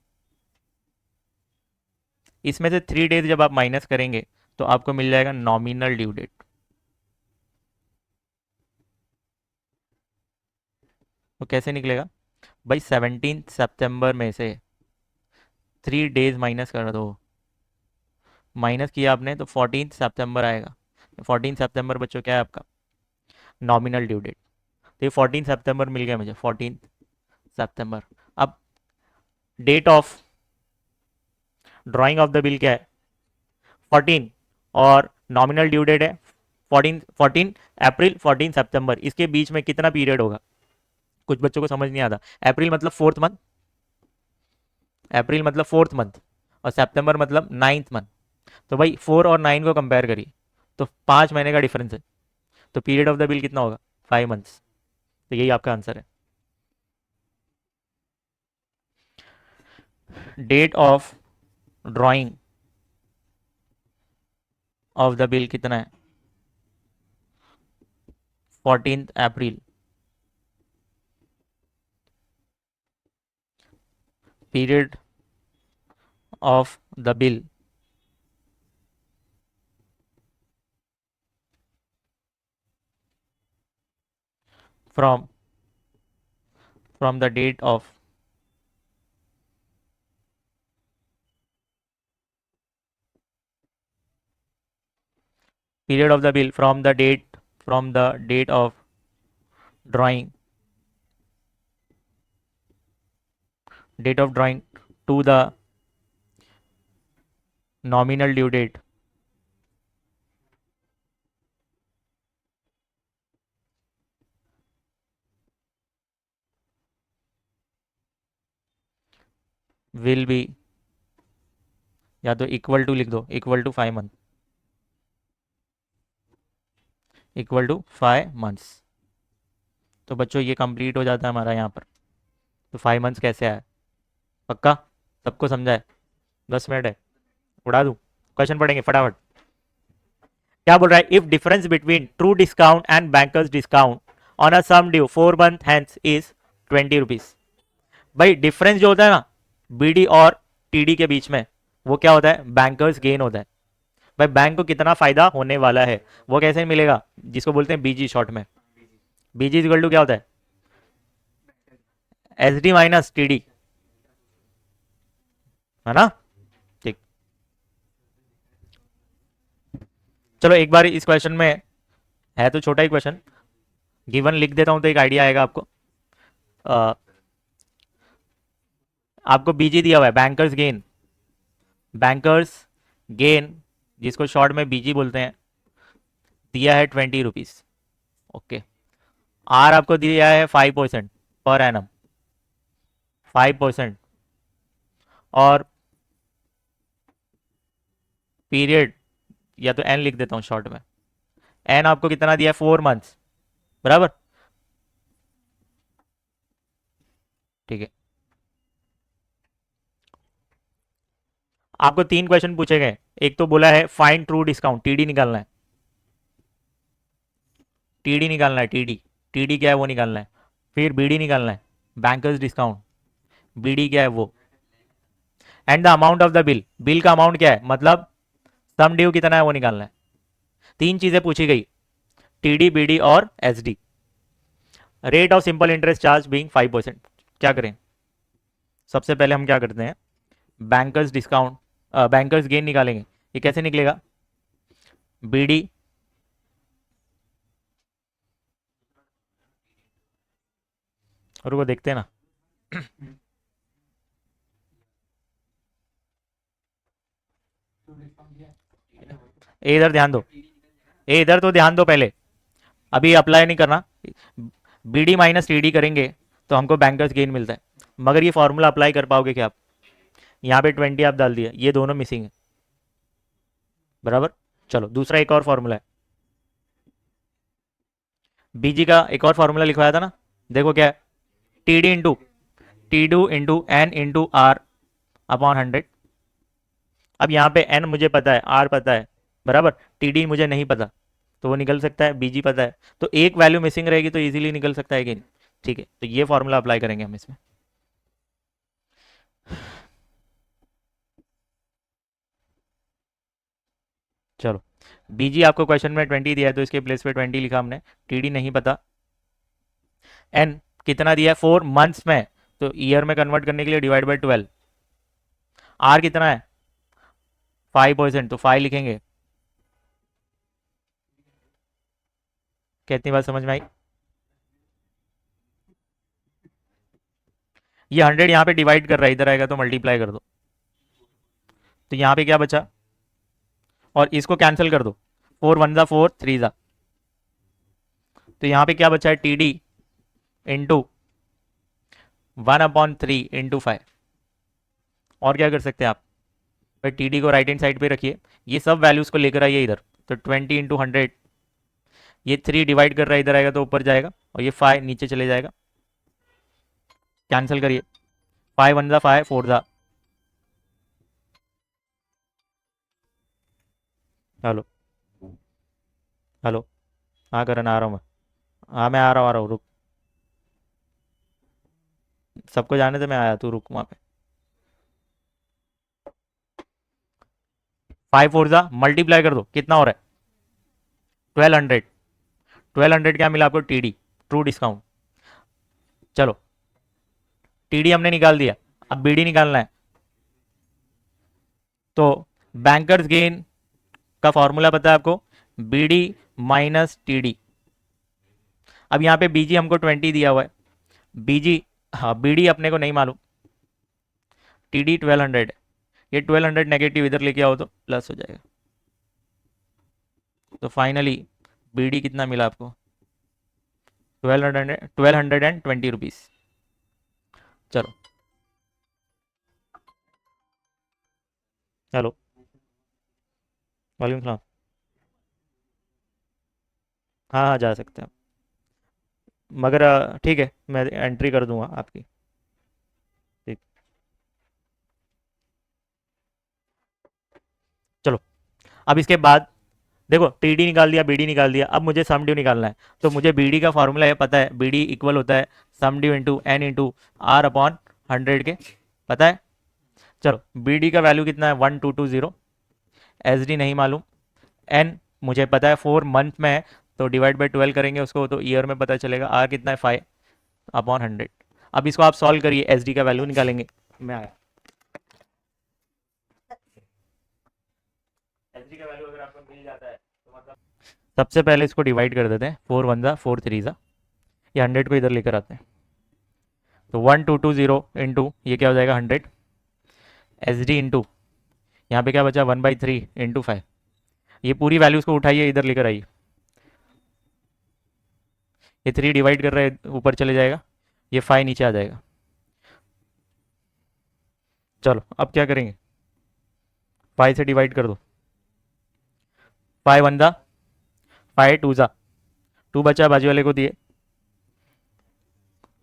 इसमें से 3 डेज जब आप माइनस करेंगे तो आपको मिल जाएगा नॉमिनल ड्यू डेट। तो कैसे निकलेगा भाई, 17 सितंबर में से 3 डेज माइनस कर दो, माइनस किया आपने तो 14 सितंबर आएगा। 14 सितंबर बच्चों क्या है आपका नॉमिनल ड्यू डेट। तो ये 14 सितंबर मिल गया मुझे, 14 सितंबर। अब date of drawing of the bill क्या है 14, और नॉमिनल ड्यू डेट है 14 अप्रैल 14 सितंबर, इसके बीच में कितना पीरियड होगा, कुछ बच्चों को समझ नहीं आता। अप्रैल मतलब 4th मंथ, अप्रैल मतलब 4th मंथ और सितंबर मतलब 9th मंथ। तो भाई 4 और 9 को कंपेयर करिए तो 5 महीने का डिफरेंस है। तो पीरियड ऑफ द बिल कितना होगा? 5 मंथ्स। तो यही आपका आंसर है। Date of drawing of the bill कितना है? 14th April. Period of the bill from the date of period of the bill from the date of drawing to the nominal due date will be, या तो equal to लिख दो, equal to 5 month, equal to 5 months. तो बच्चों ये complete हो जाता है हमारा यहाँ पर। तो 5 मंथ्स कैसे आया? पक्का सबको समझा है? 10 मिनट है, उड़ा दूँ? क्वेश्चन पढ़ेंगे फटाफट। क्या बोल रहा है? If difference between true discount and bankers discount on a sum due 4 month hence is 20 rupees. भाई डिफरेंस जो होता है ना बीडी और टीडी के बीच में, वो क्या होता है? बैंकर्स गेन होता है। भाई बैंक को कितना फायदा होने वाला है वो कैसे मिलेगा? जिसको बोलते हैं बीजी शॉर्ट में। बीजी इक्वल टू क्या होता है? S D minus T D, है ना? ठीक। चलो एक बार इस क्वेश्चन में, है तो छोटा ही क्वेश्चन, गिवन लिख देता हूं तो एक आइडिया आएगा आपको। अ, आपको बीजी दिया हुआ है, बैंकर्स गेन। बैंकर्स गेन जिसको शॉर्ट में बीजी बोलते हैं, दिया है 20 रुपीज। ओके। आर आपको दिया है 5% पर एनम, 5%। और पीरियड, या तो एन लिख देता हूं शॉर्ट में, एन आपको कितना दिया है? 4 मंथ्स, बराबर। ठीक है। आपको 3 क्वेश्चन पूछे गए। एक तो बोला है फाइंड ट्रू डिस्काउंट, टीडी निकालना है, टीडी निकालना है, टीडी, टीडी क्या है वो निकालना है। फिर बीडी निकालना है, बैंकर्स डिस्काउंट, बीडी क्या है वो। And the amount of the bill, bill का अमाउंट क्या है मतलब सम ड्यू कितना है वो निकालना है। 3 चीजें पूछी गई, टीडी बीडी और SD. Rate of simple interest charge being 5%। क्या करें? सबसे पहले हम क्या करते हैं, बैंकर्स डिस्काउंट, बैंकर्स गेन निकालेंगे। ये कैसे निकलेगा? बीडी और वो देखते हैं ना। ए इधर ध्यान दो, ए इधर तो ध्यान दो पहले, अभी अप्लाई नहीं करना। बीडी माइनस टीडी करेंगे तो हमको बैंकर्स गेन मिलता है, मगर ये फॉर्मूला अप्लाई कर पाओगे क्या आप? यहाँ पे 20 आप डाल दिया, ये दोनों मिसिंग है, बराबर। चलो दूसरा एक और फॉर्मूला है, बीजी का एक और फॉर्मूला लिखवाया था ना, देखो क्या है? T D into T D into N into R upon 100। अब यहाँ पे एन मुझे पता है, आर पता है, बराबर। टी डी मुझे नहीं पता, तो वो निकल सकता है, बीजी पता है, तो एक वैल्यू मिसिंग रहेगी तो इजीली निकल सकता है कि नहीं? ठीक है, तो ये फॉर्मूला अप्लाई करेंगे हम इसमें। चलो, बीजी आपको क्वेश्चन में 20 दिया है तो इसके प्लेस पे 20 लिखा हमने। टीडी नहीं पता। एन कितना दिया है? 4 मंथ्स में, तो ईयर में कन्वर्ट करने के लिए डिवाइड बाई 12। आर कितना है? 5%, तो 5 लिखेंगे। कितनी बात समझ में आई? ये 100 यहाँ पे डिवाइड कर रहा है, इधर आएगा तो मल्टीप्लाई कर दो, तो यहाँ पे क्या बचा? और इसको कैंसिल कर दो, 4 1 ज़ा 4, 3 ज़ा, तो यहाँ पे क्या बचा है? T D into 1/3 into 5। और क्या कर सकते हैं आप, भाई टी को राइट हैंड साइड पे रखिए, ये सब वैल्यूज़ को लेकर आइए इधर। तो 20 × 100, ये 3 डिवाइड कर रहा है, इधर आएगा तो ऊपर जाएगा, और ये 5 नीचे चले जाएगा। कैंसिल करिए, 5 1 ज़ा 5 4 ज़ा। Hello, hello. हाँ करण, आ रहा हूँ मैं। हाँ मैं आ रहा हूँ, रुक। सबको जाने दे, मैं आया, तू रुक वहाँ पे। 5 4 ज़ा मल्टीप्लाई कर दो, कितना हो रहा है? 1200। 1200 क्या मिला आपको? True discount. चलो, हमने निकाल दिया, अब निकालना है। तो बैंकर्स गेन का फॉर्मूला पता है आपको, डी माइनस टी। अब यहाँ पे बीजी हमको 20 दिया हुआ है, बीजी, हाँ डी अपने को नहीं मालूम, डी 1200 है। ये 1200 नेगेटिव इधर लेके आओ तो प्लस हो जाएगा। तो फाइनली डी कितना मिला आपको? 1220 रुपीज़। चलो, हेलो, वालेकुम सलाम। हाँ हाँ, जा सकते हैं। मगर ठीक है, मैं एंट्री कर दूंगा आपकी। ठीक। चलो, अब इसके बाद देखो, डी निकाल दिया, डी निकाल दिया, अब मुझे सम ड्यू निकालना है। तो मुझे डी का फॉर्मूला ये पता है, डी इक्वल होता है sum due into N into R upon 100 के, पता है। चलो, डी का वैल्यू कितना है? 1220। एस डी नहीं मालूम। एन मुझे पता है 4 मंथ में है, तो डिवाइड बाई 12 करेंगे उसको तो ईयर में पता चलेगा। आर कितना है? 5/100। अब इसको आप सॉल्व करिए, एस डी का वैल्यू निकालेंगे। मैं आया, एस डी का वैल्यू अगर आपको मिल जाता है तो मतलब, सबसे पहले इसको डिवाइड कर देते हैं, 4 1 ज़ा 4 3 ज़ा, ये 100 को इधर लेकर आते हैं। तो 1220 इंटू ये क्या हो जाएगा? 100 एस डी इंटू यहाँ पे क्या बचा? 1/3 इंटू 5। ये पूरी वैल्यूज़ को उठाइए, इधर लेकर आइए। ये 3 डिवाइड कर रहे हैं, ऊपर चले जाएगा, ये 5 नीचे आ जाएगा। चलो, अब क्या करेंगे? 5 से डिवाइड कर दो, 5 1 ज़ा 5 2 ज़ा, 2 बचा बाजू वाले को दिए,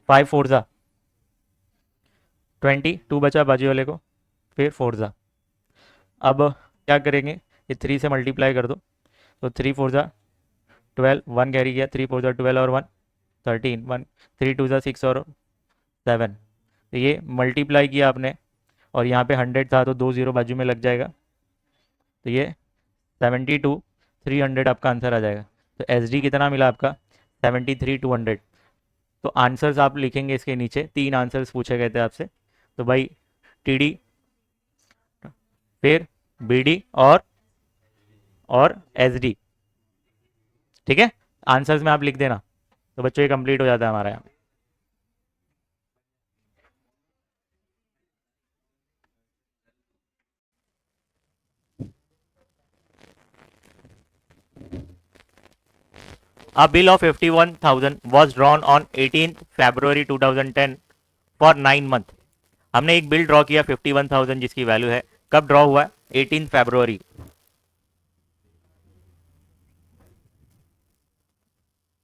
5 4 ज़ा 20, 2 बचा बाजू वाले को, फिर 4 ज़ा। अब क्या करेंगे? ये 3 से मल्टीप्लाई कर दो, तो 3 4 ज़ा 12, 1 कैरी किया, 3 4 ज़ा 12 और 1 13, 1 3 2 ज़ा 6 और 7। तो ये मल्टीप्लाई किया आपने, और यहाँ पे 100 था तो 2 जीरो बाजू में लग जाएगा, तो ये 72 300 आपका आंसर आ जाएगा। तो एस डी कितना मिला आपका? 73 200। तो आंसर्स आप लिखेंगे इसके नीचे, 3 आंसर्स पूछे गए थे आपसे। तो भाई टी डी, फिर बी डी और एस डी, ठीक है, आंसर्स में आप लिख देना। तो बच्चों ये कंप्लीट हो जाता है हमारा यहाँ। A bill of 51,000 was drawn on 18th February 2010 for 9 month। हमने एक बिल ड्रॉ किया 51,000 जिसकी वैल्यू है, कब ड्रॉ हुआ है? 18 फरवरी।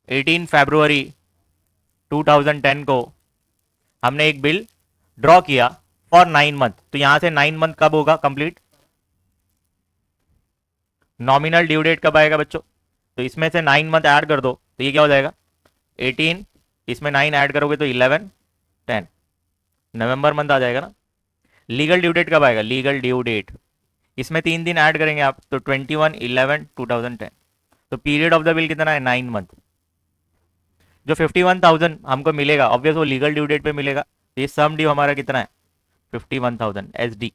18 फरवरी 2010 को हमने एक बिल ड्रॉ किया फॉर 9 मंथ। तो यहां से 9 मंथ कब होगा कंप्लीट? नॉमिनल ड्यू डेट कब आएगा बच्चों? तो इसमें से 9 मंथ ऐड कर दो, तो ये क्या हो जाएगा? 18, इसमें 9 ऐड करोगे तो 11 10, नवंबर मंथ आ जाएगा ना। लीगल ड्यू डेट कब आएगा? लीगल ड्यू डेट, इसमें 3 दिन ऐड करेंगे आप, तो 21/11/2010। तो पीरियड ऑफ द बिल कितना है? 9 मंथ। जो 51,000 हमको मिलेगा ऑब्वियस वो लीगल ड्यू डेट पे मिलेगा, तो ये सम ड्यू हमारा कितना है? 51,000 एस डी।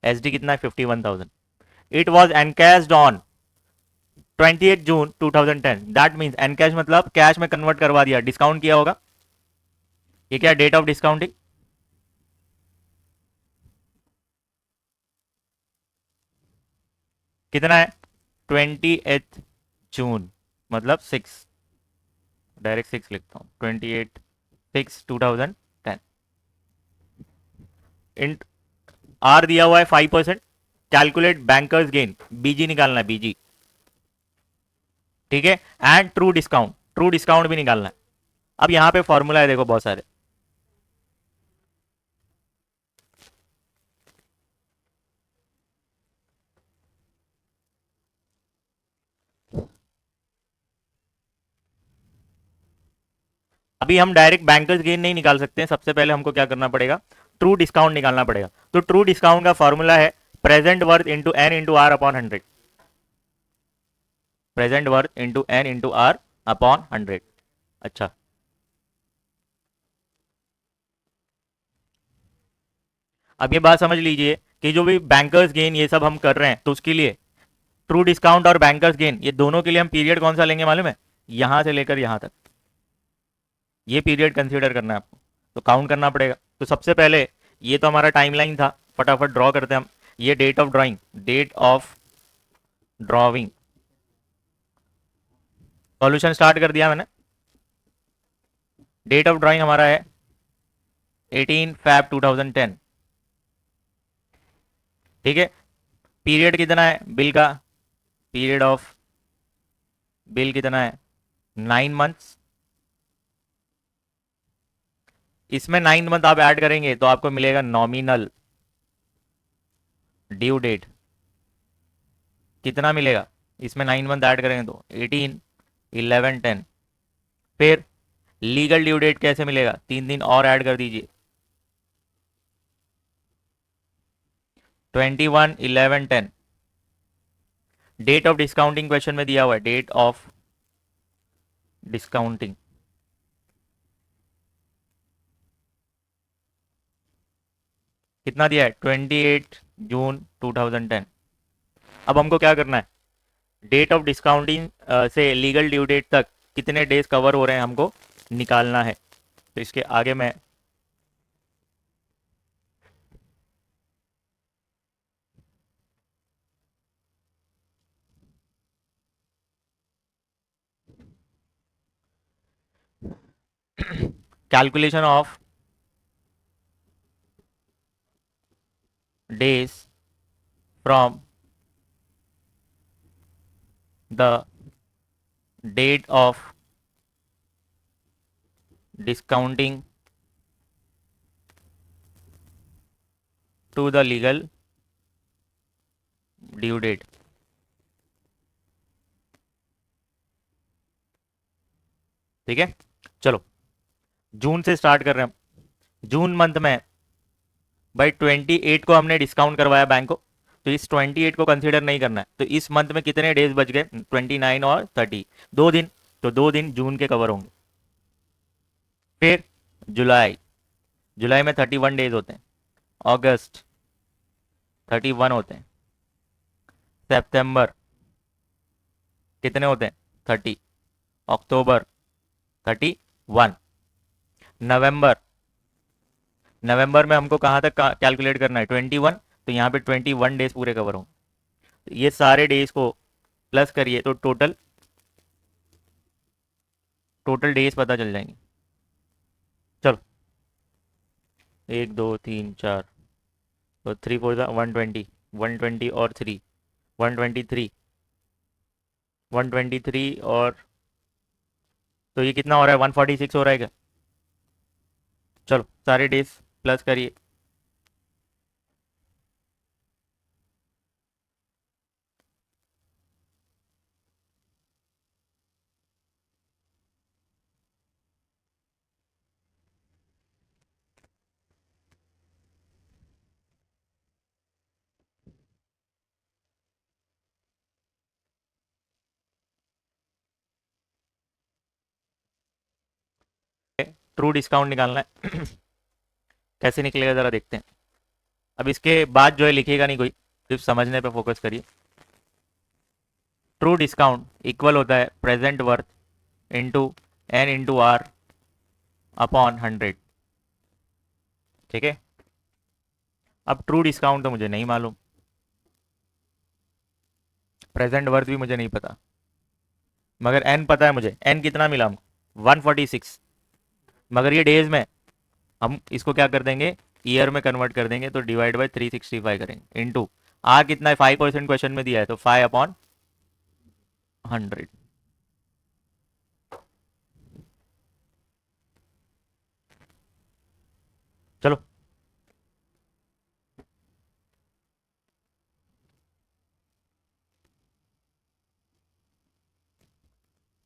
एस डी कितना है? 51,000। It was encashed on 28 June 2010। That means encash मतलब कैश में कन्वर्ट करवा दिया, डिस्काउंट किया होगा। ये क्या डेट ऑफ डिस्काउंटिंग? कितना है? 28 जून, मतलब 6, डायरेक्ट 6 लिखता हूँ, 28/6/2010। इन आर दिया हुआ है 5%, कैलकुलेट बैंकर्स गेन, बीजी निकालना है, बीजी, ठीक है, and true discount, true discount भी निकालना है। अब यहां पे फॉर्मूला है, देखो बहुत सारे। अभी हम डायरेक्ट बैंकर्स गेन नहीं निकाल सकते हैं, सबसे पहले हमको क्या करना पड़ेगा, ट्रू डिस्काउंट निकालना पड़ेगा। तो ट्रू डिस्काउंट का फॉर्मूला है present worth into N into R upon 100, present worth into N into R upon 100। अच्छा, अब ये बात समझ लीजिए कि जो भी बैंकर्स गेन ये सब हम कर रहे हैं, तो उसके लिए ट्रू डिस्काउंट और बैंकर्स गेन ये दोनों के लिए हम पीरियड कौन सा लेंगे मालूम है, यहां से लेकर यहां तक, ये पीरियड कंसीडर करना है आपको, तो काउंट करना पड़ेगा। तो सबसे पहले ये तो हमारा टाइमलाइन था, फटाफट ड्रॉ करते हैं हम। ये date of drawing, date of drawing, solution start कर दिया मैंने। डेट ऑफ ड्राइंग हमारा है 18 Feb 2010, ठीक है। पीरियड कितना है बिल का, पीरियड ऑफ बिल कितना है, 9 मंथ्स। इसमें 9 मंथ आप ऐड करेंगे तो आपको मिलेगा नॉमिनल ड्यू डेट, कितना मिलेगा, इसमें 9 मंथ ऐड करेंगे तो 18, 11, 10। फिर लीगल ड्यू डेट कैसे मिलेगा, 3 दिन और ऐड कर दीजिए, 21, 11, 10। डेट ऑफ डिस्काउंटिंग क्वेश्चन में दिया हुआ है, डेट ऑफ डिस्काउंटिंग कितना दिया है, 28 जून 2010। अब हमको क्या करना है, डेट ऑफ डिस्काउंटिंग से लीगल ड्यू डेट तक कितने डेज कवर हो रहे हैं हमको निकालना है। तो इसके आगे मैं calculation of days from the date of discounting to the legal due date, ठीक है। चलो जून से स्टार्ट कर रहे हैं हम। जून मंथ में भाई 28 को हमने डिस्काउंट करवाया बैंक को, तो इस 28 को कंसीडर नहीं करना है। तो इस मंथ में कितने डेज बच गए, 29 और 30, 2 दिन। तो 2 दिन जून के कवर होंगे। फिर जुलाई, जुलाई में 31 डेज होते हैं। अगस्त 31 होते हैं। सितंबर कितने होते हैं, 30। अक्टूबर 31। नवंबर, नवंबर में हमको कहाँ तक कैलकुलेट करना है, 21। तो यहाँ पे 21 डेज पूरे कवर होंगे। तो ये सारे डेज को प्लस करिए तो टोटल टोटल डेज पता चल जाएंगे। चलो 1 2 3 4, तो 3 4 120, 120 और 3, 123, 123 और, तो ये कितना हो रहा है, 146 हो रहा है क्या। चलो सारे डेज प्लस करिए। ट्रू डिस्काउंट निकालना है कैसे निकलेगा ज़रा देखते हैं। अब इसके बाद जो है लिखिएगा नहीं कोई, सिर्फ समझने पे फोकस करिए। ट्रू डिस्काउंट इक्वल होता है present worth into N into R upon 100, ठीक है। अब ट्रू डिस्काउंट तो मुझे नहीं मालूम, प्रेजेंट वर्थ भी मुझे नहीं पता, मगर एन पता है मुझे। एन कितना मिला हमको, 146। मगर ये डेज में हम इसको क्या कर देंगे, ईयर में कन्वर्ट कर देंगे तो डिवाइड बाय 365 करेंगे इनटू आर कितना है 5% क्वेश्चन में दिया है तो 5/100। चलो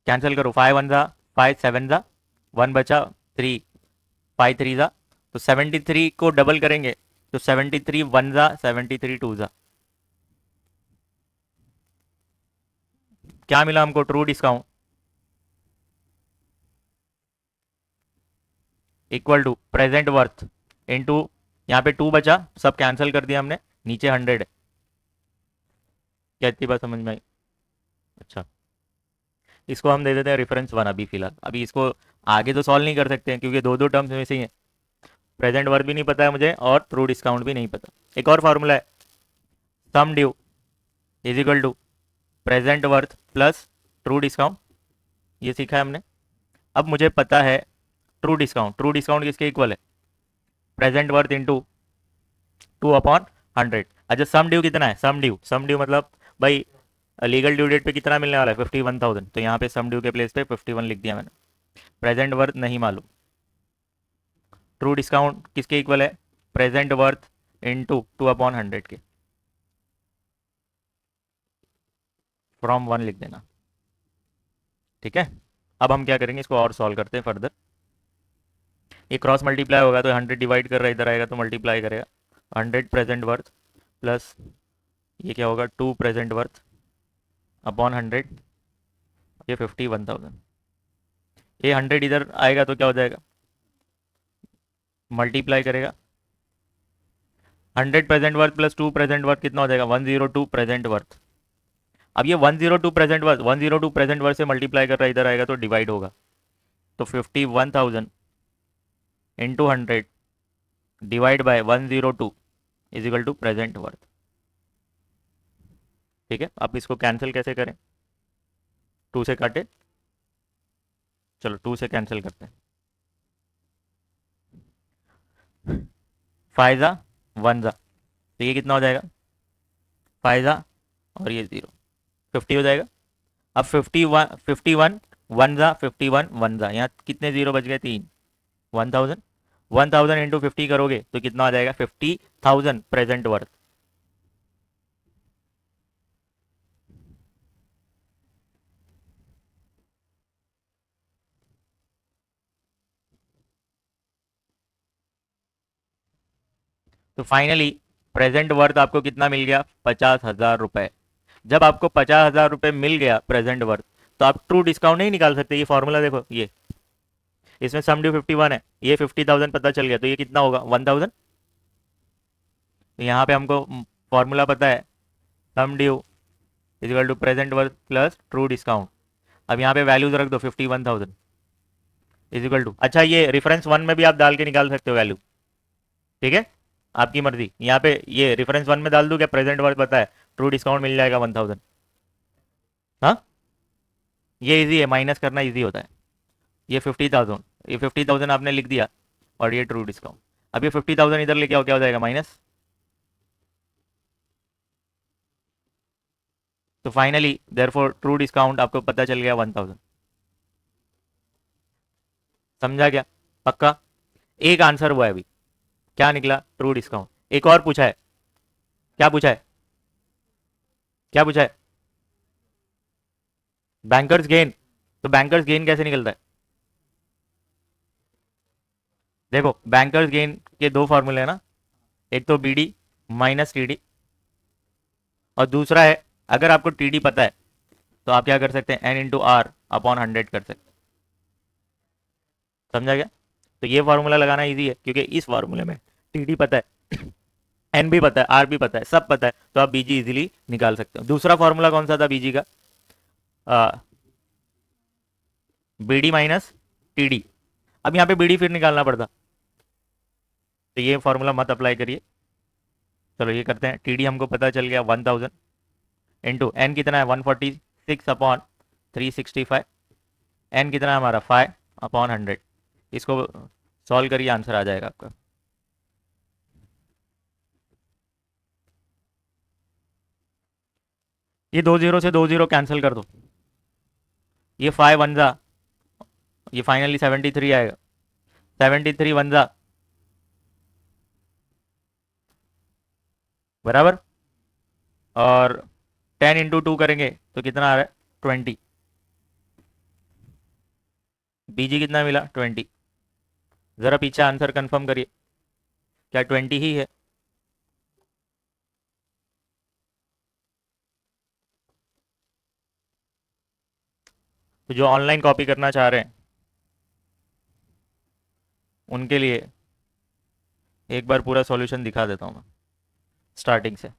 कैंसिल करो, 5 1 जा 5 7 जा 1 बचा 3, 5 3 जा तो 73 को डबल करेंगे तो 73 1 जा 73 2 जा। क्या मिला हमको? True discount equal to present worth into यहाँ पे 2 बचा, सब कैंसिल कर दिया हमने, नीचे 100 है। क्या इतनी बात समझ में आई? अच्छा, इसको हम दे देते हैं रेफरेंस 1 अभी फिलहाल। अभी इसको आगे तो सॉल्व नहीं कर सकते हैं क्योंकि दो दो टर्म्स में से ही है। प्रेजेंट वर्थ भी नहीं पता है मुझे और ट्रू डिस्काउंट भी नहीं पता। एक और फार्मूला है, sum due is equal to present worth plus true discount, ये सीखा है हमने। अब मुझे पता है ट्रू डिस्काउंट, ट्रू डिस्काउंट किसके इक्वल है? Present worth into 2/100। अच्छा सम ड्यू कितना है? सम ड्यू मतलब भाई लीगल ड्यू डेट पे कितना मिलने वाला है? 51,000, तो यहाँ पे सम ड्यू के प्लेस पे 51 लिख दिया मैंने। प्रेजेंट वर्थ नहीं मालूम। ट्रू डिस्काउंट किसके इक्वल है? प्रेजेंट वर्थ इंटू 2/100 के, फ्रॉम 1 लिख देना। ठीक है, अब हम क्या करेंगे, इसको और सॉल्व करते हैं फर्दर। ये क्रॉस मल्टीप्लाई होगा तो 100 डिवाइड कर रहा है, इधर आएगा तो मल्टीप्लाई करेगा। 100 प्रेजेंट वर्थ प्लस ये क्या होगा 2 प्रेजेंट वर्थ अपॉन 100, ये 51,000। ये 100 इधर आएगा तो क्या हो जाएगा? मल्टीप्लाई करेगा। 100 present worth plus 2 present worth कितना हो जाएगा? 102 प्रेजेंट वर्थ। अब ये 102 प्रेजेंट वर्थ, 102 प्रेजेंट वर्थ से मल्टीप्लाई कर रहा है, इधर आएगा तो डिवाइड होगा। तो 51,000 into 100 divide by 102 is equal to present worth. ठीक है, अब इसको कैंसिल कैसे करें? 2 से काटे, चलो 2 से कैंसिल करते हैं। 5 जा 1 जा तो ये कितना हो जाएगा? 5 जा और ये 0, 50 हो जाएगा। अब 51 1 जा 51 1 जा, यहाँ कितने जीरो बच गए? 3। 1000, 1000 इंटू 50 करोगे तो कितना आ जाएगा? 50,000 प्रेजेंट वर्थ। तो फाइनली प्रेजेंट वर्थ आपको कितना मिल गया? 50,000 रुपए। जब आपको 50,000 रुपए मिल गया प्रेजेंट वर्थ, तो आप ट्रू डिस्काउंट नहीं निकाल सकते। ये फॉर्मूला देखो, ये इसमें सम ड्यू 51 है, ये 50,000 पता चल गया तो ये कितना होगा? 1,000। तो यहाँ पे हमको फॉर्मूला पता है, sum due is equal to present worth plus true discount. अब यहाँ पे वैल्यूज रख दो, 51,000 इज इक्वल टू, अच्छा ये रेफरेंस 1 में भी आप डाल के निकाल सकते हो वैल्यू। ठीक है, आपकी मर्जी। यहाँ पे ये रेफरेंस 1 में डाल दूं क्या? प्रेजेंट वर्थ पता है, ट्रू डिस्काउंट मिल जाएगा 1,000। हाँ, ये इजी है, माइनस करना इजी होता है। ये 50,000, ये 50,000 आपने लिख दिया और ये ट्रू डिस्काउंट। अब ये 50,000 इधर लेके आओ, क्या हो जाएगा? माइनस। तो फाइनली देयरफॉर ट्रू डिस्काउंट आपको पता चल गया 1,000। समझा क्या? पक्का? एक आंसर हुआ है अभी, क्या निकला? True discount. एक और पूछा है, क्या पूछा है? क्या पूछा है? Bankers gain. तो बैंकर्स गेन कैसे निकलता है? देखो बैंकर्स गेन के दो फॉर्मूले हैं ना, एक तो बीडी माइनस टीडी, और दूसरा है अगर आपको टीडी पता है तो आप क्या कर सकते हैं? एन इंटू आर अपॉन 100 कर सकते हैं। समझा गया? तो ये फार्मूला लगाना इजी है क्योंकि इस फार्मूले में टीडी पता है, एन भी पता है, आर भी पता है, सब पता है, तो आप बीजी इजीली निकाल सकते हो। दूसरा फार्मूला कौन सा था बीजी का? BD minus TD. अब यहाँ पे बीडी फिर निकालना पड़ता, तो ये फार्मूला मत अप्लाई करिए। चलो ये करते हैं, टीडी हमको पता चल गया 1,000 इंटू एन कितना है? 146 अपॉन 365। एन कितना है हमारा? 5/100। इसको सॉल्व करिए, आंसर आ जाएगा आपका। ये 2 0 से 2 0 कैंसिल कर दो, ये 5 वन जा, ये फाइनली 73 आएगा, 73 वन जा, बराबर। और 10 × 2 करेंगे तो कितना आ रहा है, 20। बीजी कितना मिला, 20। ज़रा पीछे आंसर कंफर्म करिए, क्या 20 ही है? तो जो ऑनलाइन कॉपी करना चाह रहे हैं उनके लिए एक बार पूरा सॉल्यूशन दिखा देता हूँ मैं स्टार्टिंग से।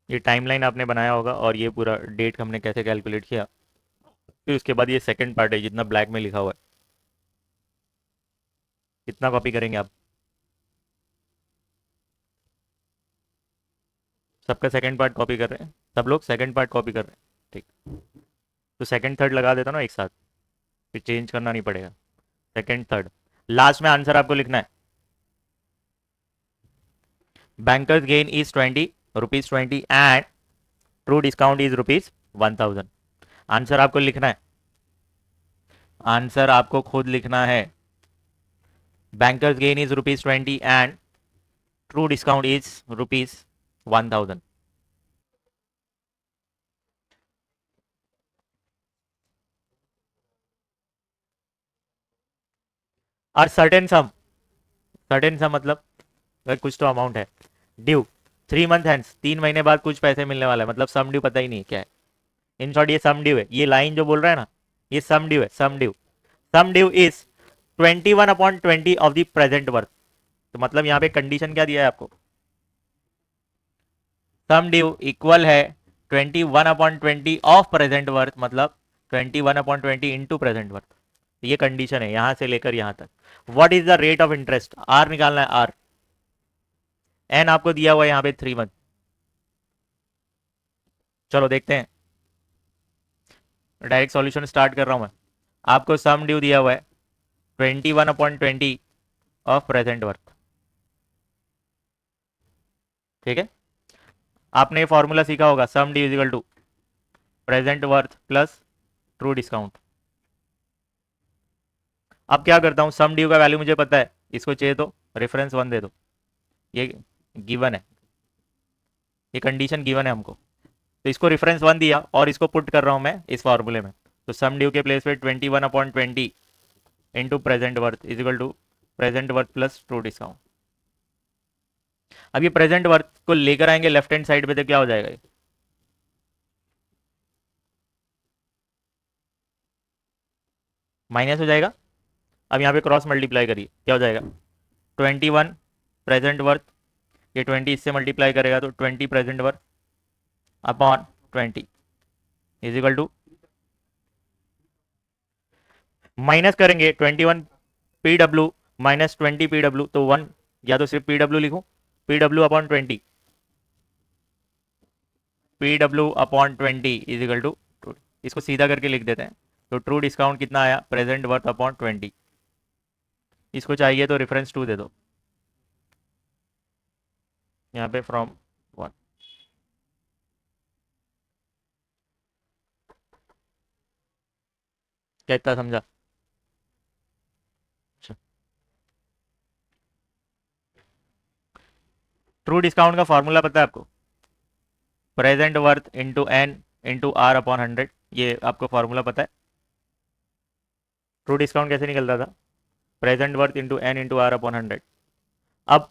ये टाइमलाइन आपने बनाया होगा और ये पूरा डेट हमने कैसे कैलकुलेट किया, फिर उसके बाद ये सेकंड पार्ट है जितना ब्लैक में लिखा हुआ है। कितना कॉपी करेंगे आप? सबका सेकंड पार्ट कॉपी कर रहे हैं, सब लोग सेकंड पार्ट कॉपी कर रहे हैं, ठीक। तो सेकंड थर्ड लगा देता ना एक साथ, फिर चेंज करना नहीं पड़ेगा। सेकंड थर्ड, लास्ट में आंसर आपको लिखना है। Bankers gain is 20 rupees 20 and true discount is rupees 1000। Answer आपको लिखना है, आंसर आपको खुद लिखना है। Bankers gain is rupees 20 and true discount is rupees 1000। और सर्टेन सम मतलब भाई कुछ तो अमाउंट है। ड्यू 3 मंथ हैंस, 3 महीने बाद कुछ पैसे मिलने वाला है, मतलब सम ड्यू पता ही नहीं क्या है। इन शॉर्ट ये सम ड्यू है, ये लाइन जो बोल रहा है ना, ये सम ड्यू है, sum due. Sum due is 21/20 of the present worth. तो मतलब यहाँ पे कंडीशन क्या दिया है आपको, सम ड्यू इक्वल है 21/20 ऑफ प्रेजेंट वर्थ, मतलब 21/20 इंटू प्रेजेंट वर्थ। ये कंडीशन है यहां से लेकर यहां तक। What is the rate of interest, R निकालना है, आर। एन आपको दिया हुआ है यहाँ पे 3 मंथ। चलो देखते हैं, डायरेक्ट सॉल्यूशन स्टार्ट कर रहा हूं मैं। आपको सम ड्यू दिया हुआ है 21/20 ऑफ प्रेजेंट वर्थ, ठीक है। आपने ये फॉर्मूला सीखा होगा, sum due is equal to present worth plus true discount. अब क्या करता हूँ, सम ड्यू का वैल्यू मुझे पता है, इसको चाहिए तो रेफरेंस 1 दे दो, ये गिवन है, ये कंडीशन गिवन है हमको। तो इसको रेफरेंस 1 दिया और इसको पुट कर रहा हूँ मैं इस फॉर्मूले में। तो सम ड्यू के प्लेस पे 21/20 into present worth equal to present worth plus true discount. अब ये प्रेजेंट वर्थ को लेकर आएंगे लेफ्ट हैंड साइड पे तो क्या हो जाएगा, ये माइनस हो जाएगा। अब यहाँ पे क्रॉस मल्टीप्लाई करिए, क्या हो जाएगा, 21 प्रेजेंट वर्थ, ये 20 इससे मल्टीप्लाई करेगा तो 20 present worth upon 20 equal to, minus करेंगे 21 P W minus 20 P W, तो 1, या तो सिर्फ पी डब्ल्यू लिखूं, P W upon 20, P W upon 20 equal to, इसको सीधा करके लिख देते हैं। तो ट्रू डिस्काउंट कितना आया, प्रेजेंट वर्थ अपॉन 20। इसको चाहिए तो रेफरेंस 2 दे दो यहाँ पे फ्रॉम 1। क्या इतना समझा? ट्रू डिस्काउंट का फॉर्मूला पता है आपको, present worth into N into R upon 100, ये आपको फॉर्मूला पता है। ट्रू डिस्काउंट कैसे निकलता था, present worth into N into R upon 100। अब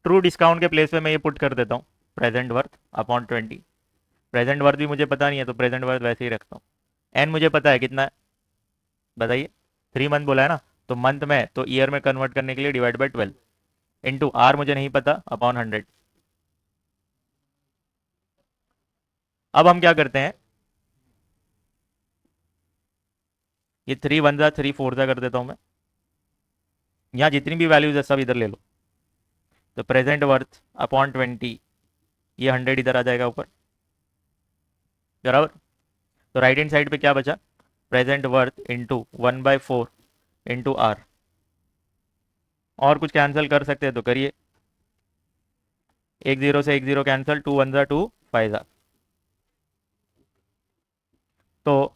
ट्रू डिस्काउंट के प्लेस पे मैं ये पुट कर देता हूँ present worth upon 20। Present worth भी मुझे पता नहीं है तो प्रेजेंट वर्थ वैसे ही रखता हूँ। एन मुझे पता है कितना है, बताइए, 3 मंथ बोला है ना, तो मंथ में तो ईयर में कन्वर्ट करने के लिए डिवाइड बाई 12 इंटू आर मुझे नहीं पता अपॉन 100। अब हम क्या करते हैं, ये 3 1 जा 3 4 जा कर देता हूँ मैं, यहाँ जितनी भी वैल्यूज है सब इधर ले लो। तो प्रेजेंट वर्थ अपॉन 20, ये 100 इधर आ जाएगा ऊपर, बराबर। तो राइट हैंड साइड पे क्या बचा, present worth into 1/4 into R. और कुछ कैंसिल कर सकते हैं तो करिए, एक जीरो से एक जीरो कैंसिल, टू वन ज़ा टू, फाइव ज़ा। तो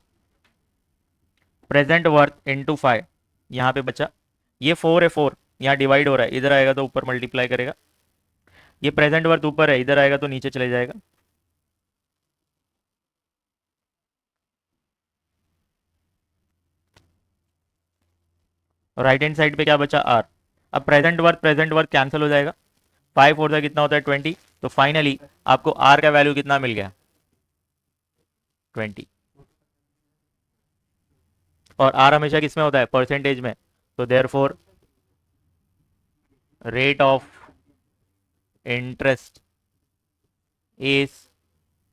प्रेजेंट वर्थ इंटू फाइव, यहाँ पे बचा, ये फोर है, फोर यहाँ डिवाइड हो रहा है, इधर आएगा तो ऊपर मल्टीप्लाई करेगा। ये प्रेजेंट वर्थ ऊपर है, इधर आएगा तो नीचे चले जाएगा। राइट हैंड साइड पे क्या बचा, आर। अब प्रेजेंट वर्थ कैंसिल हो जाएगा, फाइव फोर से कितना होता है, 20। तो फाइनली आपको आर का वैल्यू कितना मिल गया, 20। और आर हमेशा किस में होता है, परसेंटेज में। तो therefore rate of interest is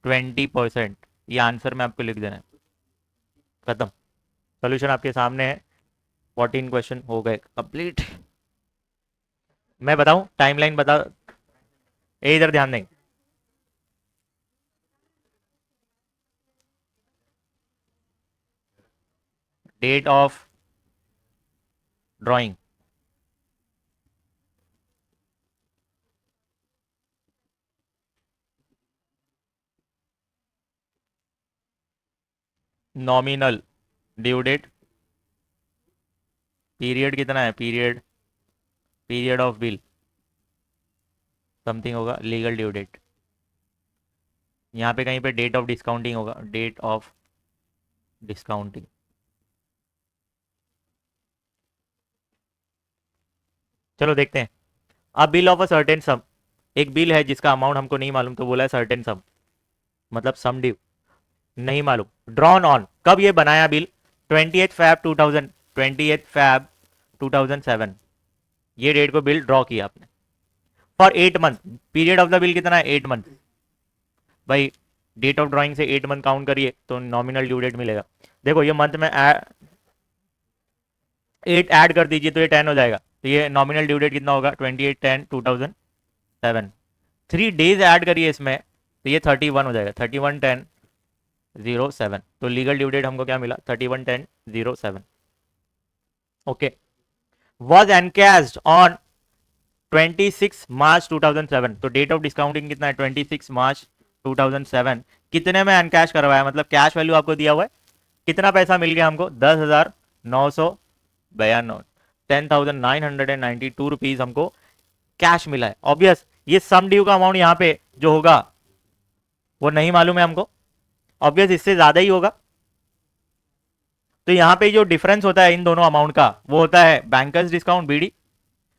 20%। ये आंसर में आपको लिख देना है, खत्म। सोल्यूशन आपके सामने है, 14 क्वेश्चन हो गए कंप्लीट। मैं बताऊं टाइमलाइन बता, ये इधर ध्यान दें। Date of drawing, nominal due date, period कितना है, period, period of bill something होगा, लीगल ड्यू डेट, यहाँ पे कहीं पे डेट ऑफ डिस्काउंटिंग होगा, डेट ऑफ डिस्काउंटिंग। चलो देखते हैं। अब bill of a certain sum, एक बिल है जिसका अमाउंट हमको नहीं मालूम, तो बोला है सर्टेन सम, मतलब सम ड्यू नहीं मालूम। ड्रॉन ऑन, कब ये बनाया बिल, 28 फैब 2007, ये डेट को बिल ड्रॉ किया आपने। For 8 month, period of the bill कितना है, 8 मंथ। भाई डेट ऑफ ड्राइंग से 8 मंथ काउंट करिए तो नॉमिनल ड्यू डेट मिलेगा। देखो ये मंथ में 8 ऐड कर दीजिए तो ये 10 हो जाएगा, तो ये नॉमिनल ड्यू डेट कितना होगा, 28/10/2007। 3 डेज ऐड करिए इसमें तो ये 31 हो जाएगा, 31/10/07। तो लीगल ड्यू डेट हमको क्या मिला, 31/10/07। Okay. Was encashed on 26 March 2007। तो डेट ऑफ डिस्काउंटिंग कितना है, 26 मार्च 2007। कितने में एनकैश करवाया, मतलब कैश वैल्यू आपको दिया हुआ है, कितना पैसा मिल गया हमको, 10,992, 10,992 रुपीज हमको कैश मिला है। ऑब्वियस ये सम ड्यू का अमाउंट यहाँ पे जो होगा वो नहीं मालूम है हमको, ऑब्वियस इससे ज्यादा ही होगा। तो यहाँ पे जो डिफरेंस होता है इन दोनों अमाउंट का वो होता है बैंकर्स डिस्काउंट, बीडी।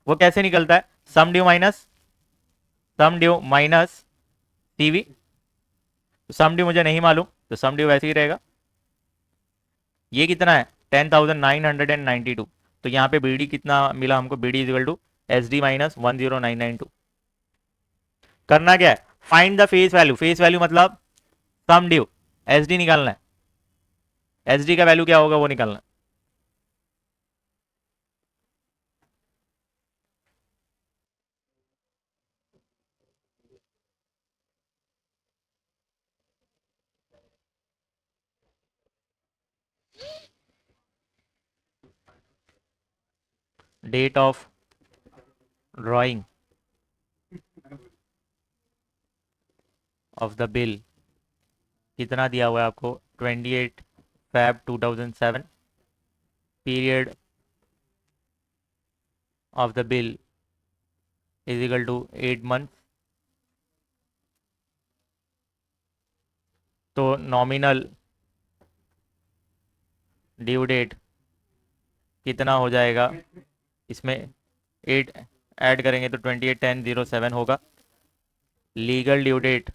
वो कैसे निकलता है, सम ड्यू माइनस सीवी। तो सम ड्यू मुझे नहीं मालूम, तो सम ड्यू वैसे ही रहेगा। ये कितना है, 10,992। तो यहाँ पे बीडी कितना मिला हमको, BD is equal to S D minus 10992। करना क्या है, find the face value, face value मतलब सम ड्यू, एस डी निकालना है, एस डी का वैल्यू क्या होगा वो निकालना है। Date of drawing of the bill कितना दिया हुआ है आपको, 28 Feb 2007। Period of the bill is equal to 8 month. तो नॉमिनल ड्यू डेट कितना हो जाएगा, इसमें 8 ऐड करेंगे तो 28/10/07 होगा। लीगल ड्यू डेट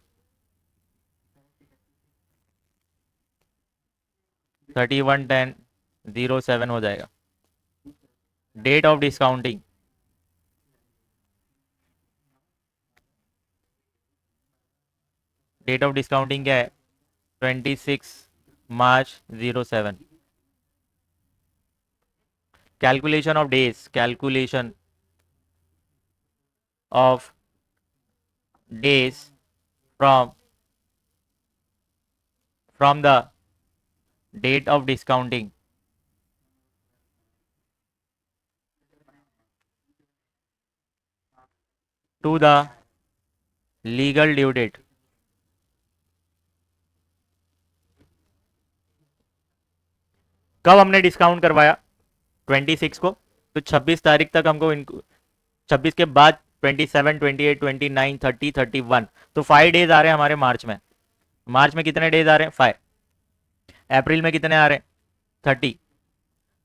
31/10/07 हो जाएगा। Date of discounting, date of discounting क्या है, 26 March 2007। Calculation of days, calculation of days from the date of discounting to the legal due date, कब हमने डिस्काउंट करवाया? 26 को। तो 26 तारीख तक हमको इनको, 26 के बाद 27, 28, 29, 30, 31, तो 5 डेज आ रहे हैं हमारे मार्च में। मार्च में कितने डेज आ रहे हैं? 5। अप्रैल में कितने आ रहे हैं? 30।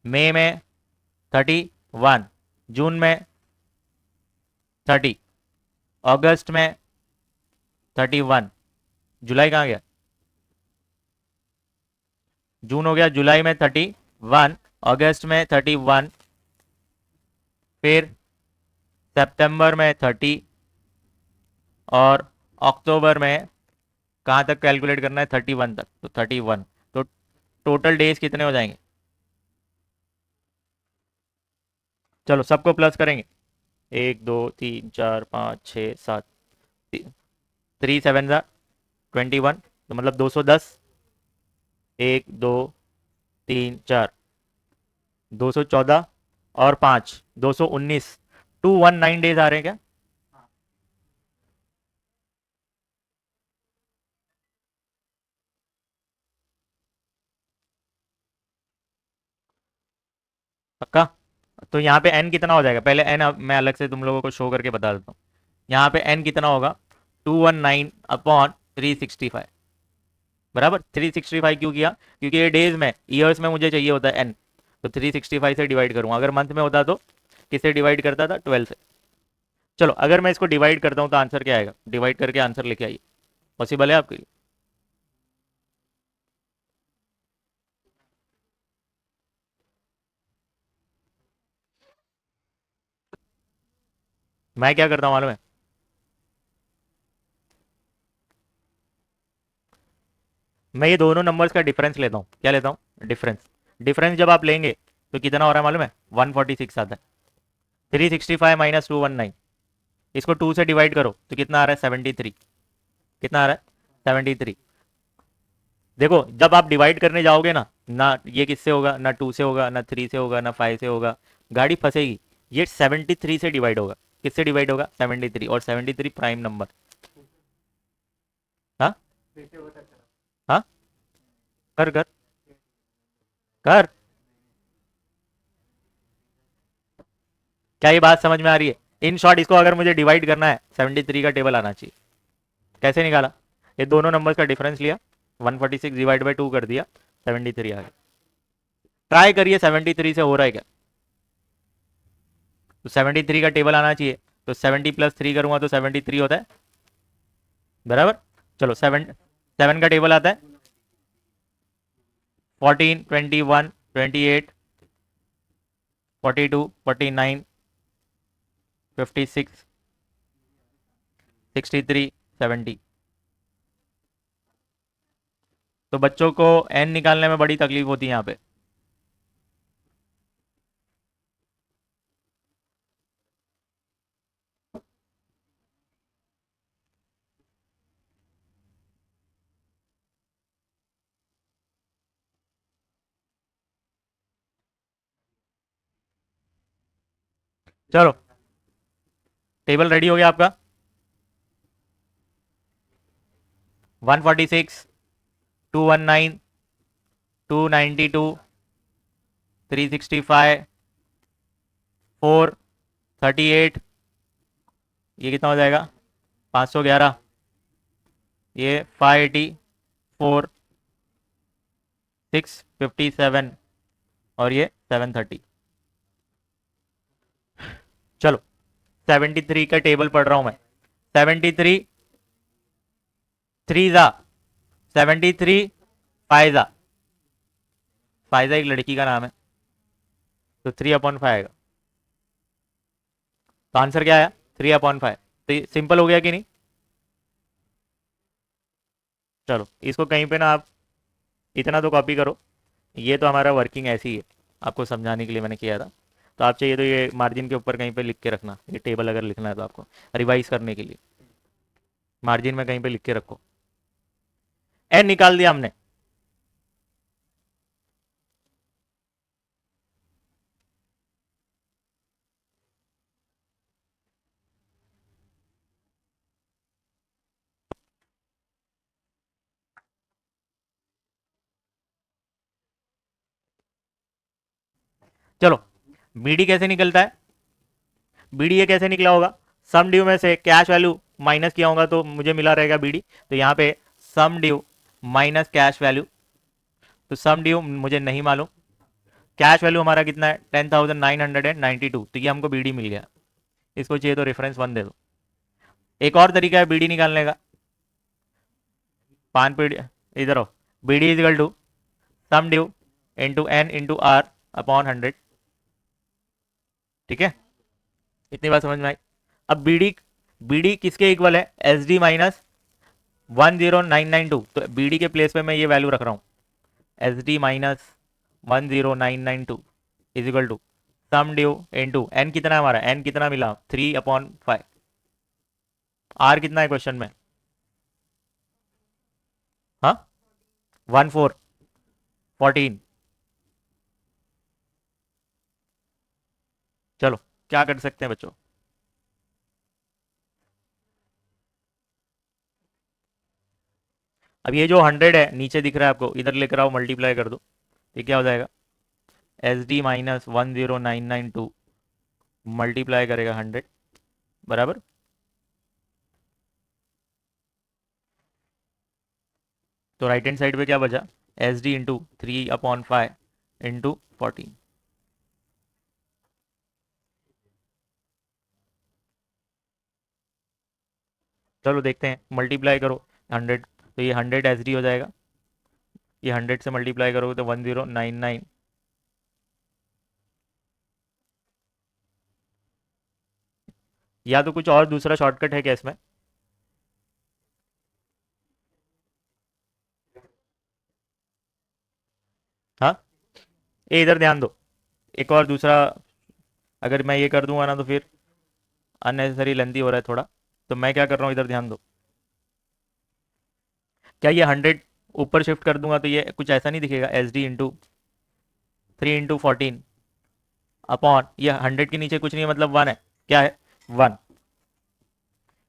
मई में 31। जून में 30। अगस्त में 31। जुलाई कहाँ गया? जून हो गया, जुलाई में 31, अगस्त में 31, फिर सितंबर में 30, और अक्टूबर में कहाँ तक कैलकुलेट करना है? 31 तक, तो 31। तो टोटल डेज कितने हो जाएंगे? चलो सबको प्लस करेंगे। 1 2 3 4 5 6 7, 3 7 21, तो मतलब 210। 1 2 3 4, 214, और 5, 219, 219 डेज आ रहे हैं क्या? पक्का? तो यहाँ पे एन कितना हो जाएगा? पहले एन मैं अलग से तुम लोगों को शो करके बता देता हूँ। यहाँ पे एन कितना होगा? 219/365। बराबर। 365 क्यों किया? क्योंकि ये डेज में, ईयर्स में मुझे चाहिए होता है एन, तो 365 से डिवाइड करूंगा। अगर मंथ में होता तो किससे डिवाइड करता था? 12 से। चलो अगर मैं इसको डिवाइड करता हूँ तो आंसर क्या आएगा? डिवाइड करके आंसर लेके आइए। पॉसिबल है आपके लिए? मैं क्या करता हूँ मालूम है? मैं ये दोनों नंबर्स का डिफरेंस लेता हूँ। क्या लेता हूँ? डिफरेंस। डिफरेंस जब आप लेंगे तो कितना हो रहा है मालूम है? 146 आता है। 365 - 219, इसको 2 से डिवाइड करो तो कितना आ रहा है? 73। कितना आ रहा है? 73। देखो जब आप डिवाइड करने जाओगे ना, ना ये किससे होगा? ना 2 से होगा, ना 3 से होगा, ना 5 से होगा, गाड़ी फंसेगी। ये 73 से डिवाइड होगा। किससे डिवाइड होगा? 73, और 73 प्राइम नंबर। हाँ हाँ, कर कर कर। क्या ये बात समझ में आ रही है? इन शॉर्ट इसको अगर मुझे डिवाइड करना है, 73 का टेबल आना चाहिए। कैसे निकाला? ये दोनों नंबर का डिफरेंस लिया, 146 डिवाइड बाई 2 कर दिया, 73 आ गया। ट्राई करिए 73 से हो रहा है क्या? तो 73 का टेबल आना चाहिए। तो 70 + 3 करूंगा तो 73 होता है। बराबर। चलो 7 का टेबल आता है। 14, 21, 28, 42, 49, 56, 63, 70। तो बच्चों को एन निकालने में बड़ी तकलीफ होती है यहाँ पे। चलो टेबल रेडी हो गया आपका? 146, 219, 292, 365, 438, ये कितना हो जाएगा? 511। ये 584, 657, और ये 730। चलो 73 का टेबल पढ़ रहा हूं मैं। 73 3 जा 73, फाइजा। फाइजा एक लड़की का नाम है, तो 3/5 आएगा। तो आंसर क्या आया? 3/5। तो सिंपल हो गया कि नहीं? चलो इसको कहीं पे ना आप इतना तो कॉपी करो। ये तो हमारा वर्किंग ऐसी ही है, आपको समझाने के लिए मैंने किया था। तो आप चाहिए तो ये मार्जिन के ऊपर कहीं पे लिख के रखना, ये टेबल अगर लिखना है तो आपको रिवाइज करने के लिए मार्जिन में कहीं पे लिख के रखो। एन निकाल दिया हमने। चलो, बीडी कैसे निकलता है? बीडी ये कैसे निकला होगा? सम ड्यू में से कैश वैल्यू माइनस किया होगा तो मुझे मिला रहेगा बीडी। तो यहाँ पे सम ड्यू माइनस कैश वैल्यू, तो सम ड्यू मुझे नहीं मालूम, कैश वैल्यू हमारा कितना है 10,992, तो ये हमको बीडी मिल गया। इसको चाहिए तो रेफरेंस 1 दे दो। एक और तरीका है बीडी निकालने का, पान पीडी, इधर हो, BD is equal to sum due into N into R upon 100। ठीक है, इतनी बात समझ में आई। अब बीडी, बीडी किसके इक्वल है? एस डी माइनस 10992, तो बीडी के प्लेस पे मैं ये वैल्यू रख रहा हूँ, S D minus 10992 is equal to sum due into N, कितना है हमारा? एन कितना मिला? 3/5। आर कितना है क्वेश्चन में? हाँ, 1414। चलो, क्या कर सकते हैं बच्चों? अब ये जो 100 है नीचे दिख रहा है आपको, इधर लेकर आओ, मल्टीप्लाई कर दो, ये क्या हो जाएगा? एस डी माइनस 10992 मल्टीप्लाई करेगा 100 बराबर, तो राइट हैंड साइड पे क्या बचा? S D into 3/5 into 14। चलो देखते हैं, मल्टीप्लाई करो 100, तो ये 100 एस डी हो जाएगा, ये 100 से मल्टीप्लाई करोगे तो 1099। या तो कुछ और दूसरा शॉर्टकट है क्या इसमें? हाँ, ये इधर ध्यान दो, एक और दूसरा, अगर मैं ये कर दूंगा ना तो फिर अननेसेसरी लेंथी हो रहा है थोड़ा, तो मैं क्या कर रहा हूँ, इधर ध्यान दो। क्या ये 100 ऊपर शिफ्ट कर दूंगा तो ये कुछ ऐसा नहीं दिखेगा? एस डी इंटू 3/14 अपॉन, ये 100 के नीचे कुछ नहीं है मतलब 1 है, क्या है? 1।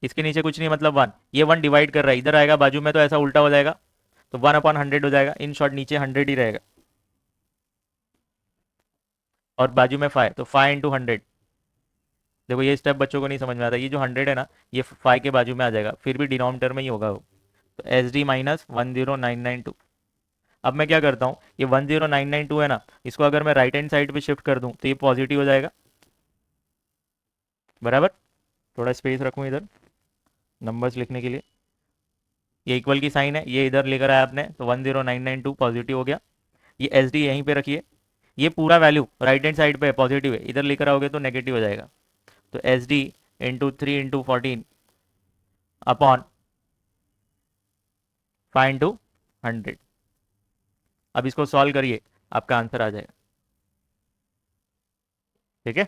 इसके नीचे कुछ नहीं मतलब 1, ये 1 डिवाइड कर रहा है, इधर आएगा बाजू में तो ऐसा उल्टा हो जाएगा, तो 1/100 हो जाएगा। इन शॉर्ट नीचे 100 ही रहेगा, और बाजू में 5, तो 5 इंटू 100। देखो ये स्टेप बच्चों को नहीं समझ में आता, ये जो 100 है ना, ये 5 के बाजू में आ जाएगा, फिर भी डिनोमिनेटर में ही होगा वो। तो एस डी माइनस 10992। अब मैं क्या करता हूँ, ये 10992 है ना, इसको अगर मैं राइट हैंड साइड पे शिफ्ट कर दूँ तो ये पॉजिटिव हो जाएगा बराबर। थोड़ा स्पेस रखूँ इधर नंबर्स लिखने के लिए, ये इक्वल की साइन है, ये इधर लेकर आया आपने, तो 10992 पॉजिटिव हो गया। ये एस डी यहीं पे रखिए, ये पूरा वैल्यू राइट हैंड साइड पे पॉजिटिव है, इधर लेकर आओगे तो नेगेटिव हो जाएगा। तो एस डी इंटू 3/14 अपॉन 5/100। अब इसको सॉल्व करिए, आपका आंसर आ जाएगा। ठीक है,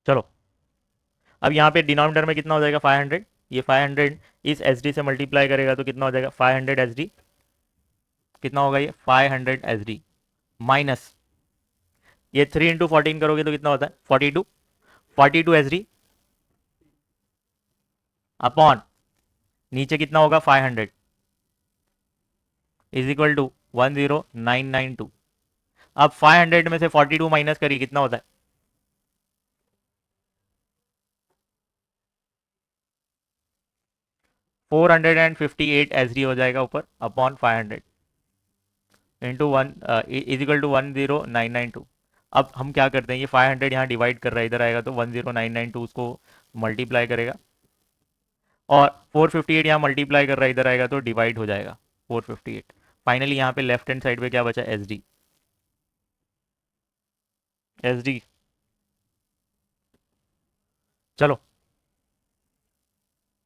चलो। अब यहाँ पे डिनोमिनेटर में कितना हो जाएगा? 500। ये 500 इस एस डी से मल्टीप्लाई करेगा तो कितना हो जाएगा? 500 एस डी, कितना होगा ये? 500 एस डी माइनस, ये 3/14 करोगे तो कितना होता है? 42, 42 एस डी अपॉन, नीचे कितना होगा? 500 इज इक्वल टू 10992। अब 500 में से 42 माइनस करिए, कितना होता है? 458 एस डी हो जाएगा ऊपर, upon 500 into 1 is equal to 10992। अब हम क्या करते हैं, ये 500 यहाँ डिवाइड कर रहा है, इधर आएगा तो 10992 उसको मल्टीप्लाई करेगा, और 458 यहाँ मल्टीप्लाई कर रहा है, इधर आएगा तो डिवाइड हो जाएगा 458। फाइनली यहाँ पे लेफ्ट हैंड साइड पे क्या बचा? S D, S D. चलो,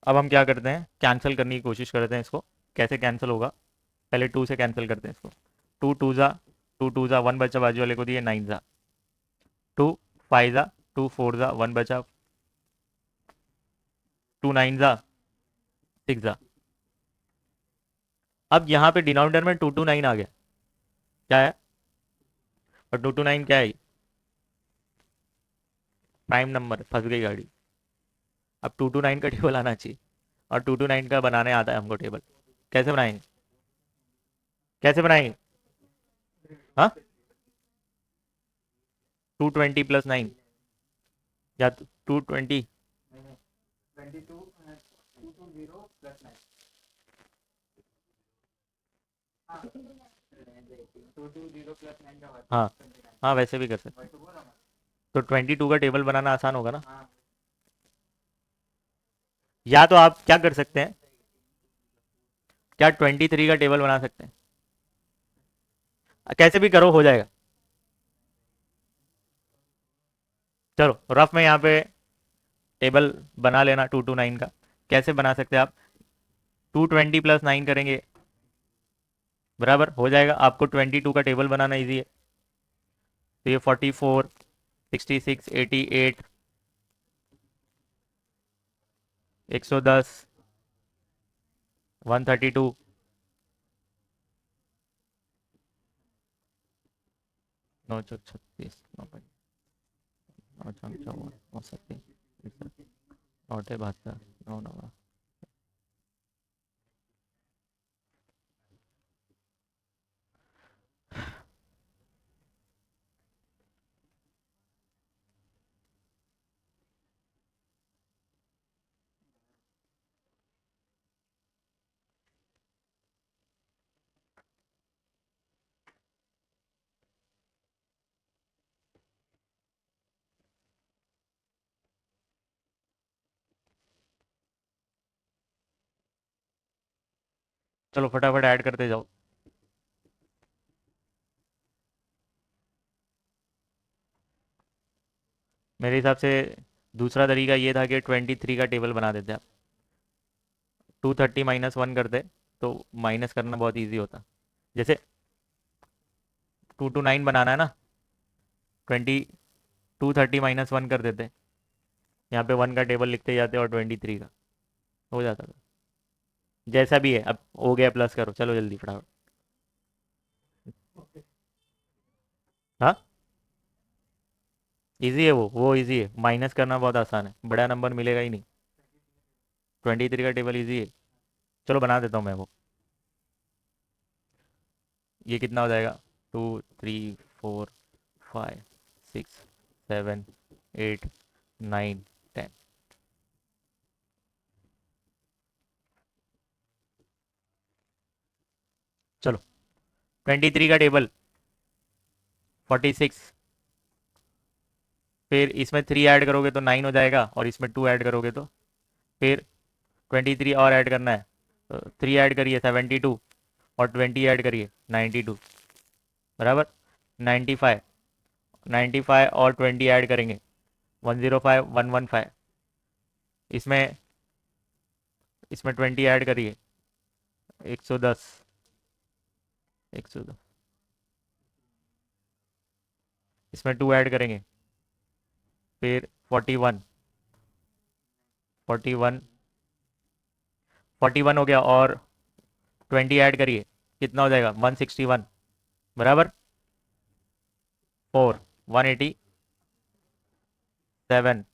अब हम क्या करते हैं, कैंसिल करने की कोशिश करते हैं इसको। कैसे कैंसिल होगा? पहले 2 से कैंसिल करते हैं इसको। 2 2 ज़ा 1 बचा, बाजू वाले को दिए 9 ज़ा, 2 5 ज़ा 2 4 ज़ा 1 बचा, 2 9 ज़ा 6 ज़ा। अब यहाँ पे डिनोमिनेटर में 229 आ गया, क्या है? और 229 क्या है? प्राइम नंबर, फंस गई गाड़ी। अब 2 to 9 का टेबल आना चाहिए, और 2 to 9 का बनाने आता है हमको टेबल। कैसे बनाएंगे? कैसे बनाएंगे? हाँ, 220 + 9 या 220। हाँ हाँ, वैसे भी कर सकते हैं। तो 22 का टेबल बनाना आसान होगा ना। या तो आप क्या कर सकते हैं, क्या 23 का टेबल बना सकते हैं? कैसे भी करो, हो जाएगा। चलो रफ में यहाँ पे टेबल बना लेना 2 to 9 का। कैसे बना सकते हैं आप? 220 + 9 करेंगे, बराबर हो जाएगा। आपको 22 का टेबल बनाना इजी है। तो ये 44, 66, 88, 110, 132, 936, 954, 937, 972, 9 चलो फटाफट ऐड करते जाओ। मेरे हिसाब से दूसरा तरीका ये था कि 23 का टेबल बना देते आप। 230 - 1 करते तो माइनस करना बहुत ईजी होता। जैसे 2 to 9 बनाना है ना, 230 - 1 कर देते। यहाँ पे 1 का टेबल लिखते जाते और 23 का हो जाता था। जैसा भी है, अब हो गया, प्लस करो, चलो जल्दी फटाफट। हाँ, इजी है वो इजी है, माइनस करना बहुत आसान है, बड़ा नंबर मिलेगा ही नहीं। 23 का टेबल इजी है। चलो बना देता हूँ मैं वो। ये कितना हो जाएगा? 2, 3, 4, 5, 6, 7, 8, 9, 10। चलो 23 का टेबल 46, फिर इसमें 3 ऐड करोगे तो 9 हो जाएगा, और इसमें 2 ऐड करोगे तो फिर 23 और ऐड करना है। तो 3 ऐड करिए 72, और 20 ऐड करिए 92, बराबर 95। 95 और 20 ऐड करेंगे 105, 115। इसमें इसमें 20 ऐड करिए 110, 110। इसमें 2 ऐड करेंगे, फिर 41, 41, 41 हो गया, और 20 ऐड करिए, कितना हो जाएगा? 161, बराबर 4, 187,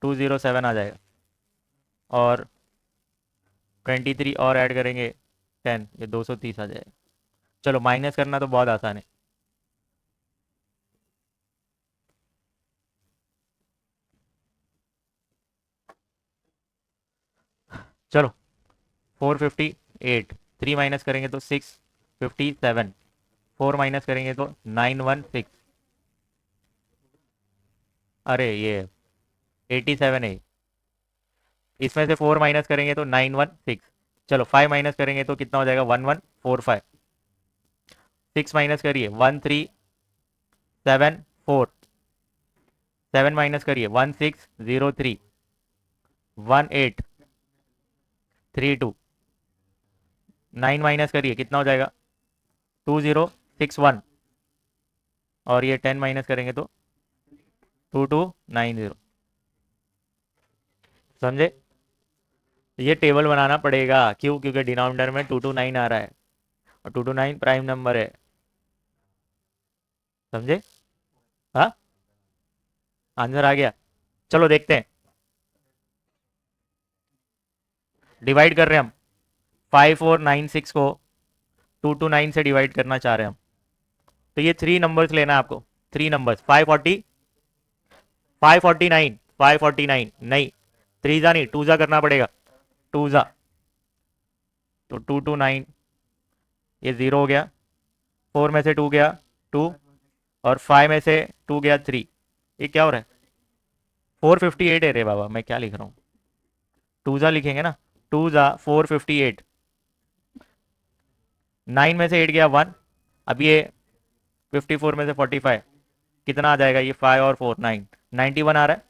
207 आ जाएगा। और 23 और ऐड करेंगे 10, ये 230 आ जाएगा। चलो माइनस करना तो बहुत आसान है। चलो 458, 3 माइनस करेंगे तो 657, 4 माइनस करेंगे तो 916। अरे ये 87 है। इसमें से 4 माइनस करेंगे तो 916। चलो 5 माइनस करेंगे तो कितना हो जाएगा? 1145। 6 माइनस करिए 1374। 7 माइनस करिए 1603, 1832। 9 माइनस करिए, कितना हो जाएगा? 2061। और ये 10 माइनस करेंगे तो 2290। समझे? ये टेबल बनाना पड़ेगा, क्यों? क्योंकि डिनोमिनेटर में 2 to 9 आ रहा है, और 2 to 9 प्राइम नंबर है। समझे? हाँ, आंसर आ गया। चलो देखते हैं। डिवाइड कर रहे हैं हम 5496 को 229 से डिवाइड करना चाह रहे हैं हम। तो ये 3 नंबर्स लेना है आपको, 3 नंबर्स 540 549 549 नहीं, 3 नहीं 2 करना पड़ेगा, 2 तो 229, ये 0 हो गया, 4 में से 2 गया 2, और 5 में से 2 गया 3, ये क्या हो रहा है 458 है रे बाबा, मैं क्या लिख रहा हूँ, 2 लिखेंगे ना, 458, 9 में से 8 गया 1, अब ये 54 में से 45 कितना आ जाएगा, ये 5 और 4 9, 91 आ रहा है,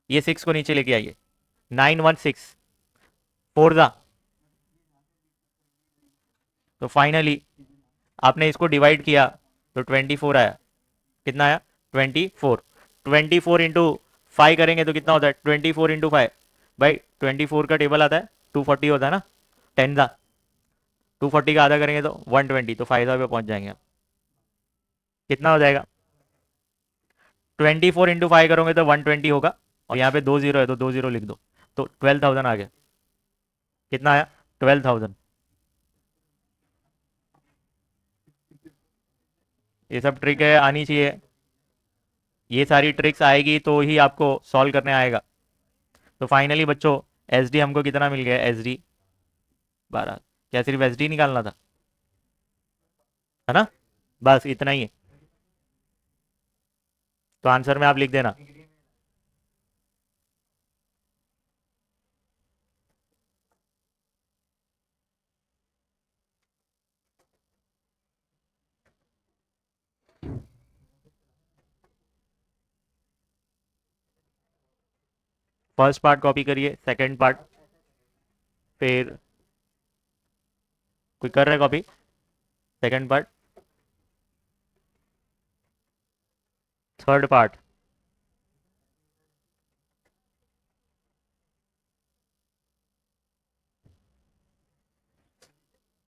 ये 6 को नीचे लेके आइए, 916 4 तो फाइनली आपने इसको डिवाइड किया तो 24 आया, कितना आया 24, 24 इंटू 5 करेंगे तो कितना होता है 24 इंटू 5, भाई 24 का टेबल आता है 240 होता है ना, 10 240 का आधा करेंगे तो 120, तो 5 पे पहुंच जाएंगे आप। कितना हो जाएगा 24 इंटू 5 करोगे तो 120 होगा, और यहाँ पे 2 0 है तो 2 0 लिख दो, तो 12,000 आ गया, कितना आया 12,000। ये सब ट्रिक है, आनी चाहिए, ये सारी ट्रिक्स आएगी तो ही आपको सॉल्व करने आएगा। तो फाइनली बच्चों एस डी हमको कितना मिल गया, एस डी 12, क्या सिर्फ एस डी निकालना था, है ना, बस इतना ही है, तो आंसर में आप लिख देना। फर्स्ट पार्ट कॉपी करिए, सेकंड पार्ट फिर कोई कर रहा है copy, second part, third part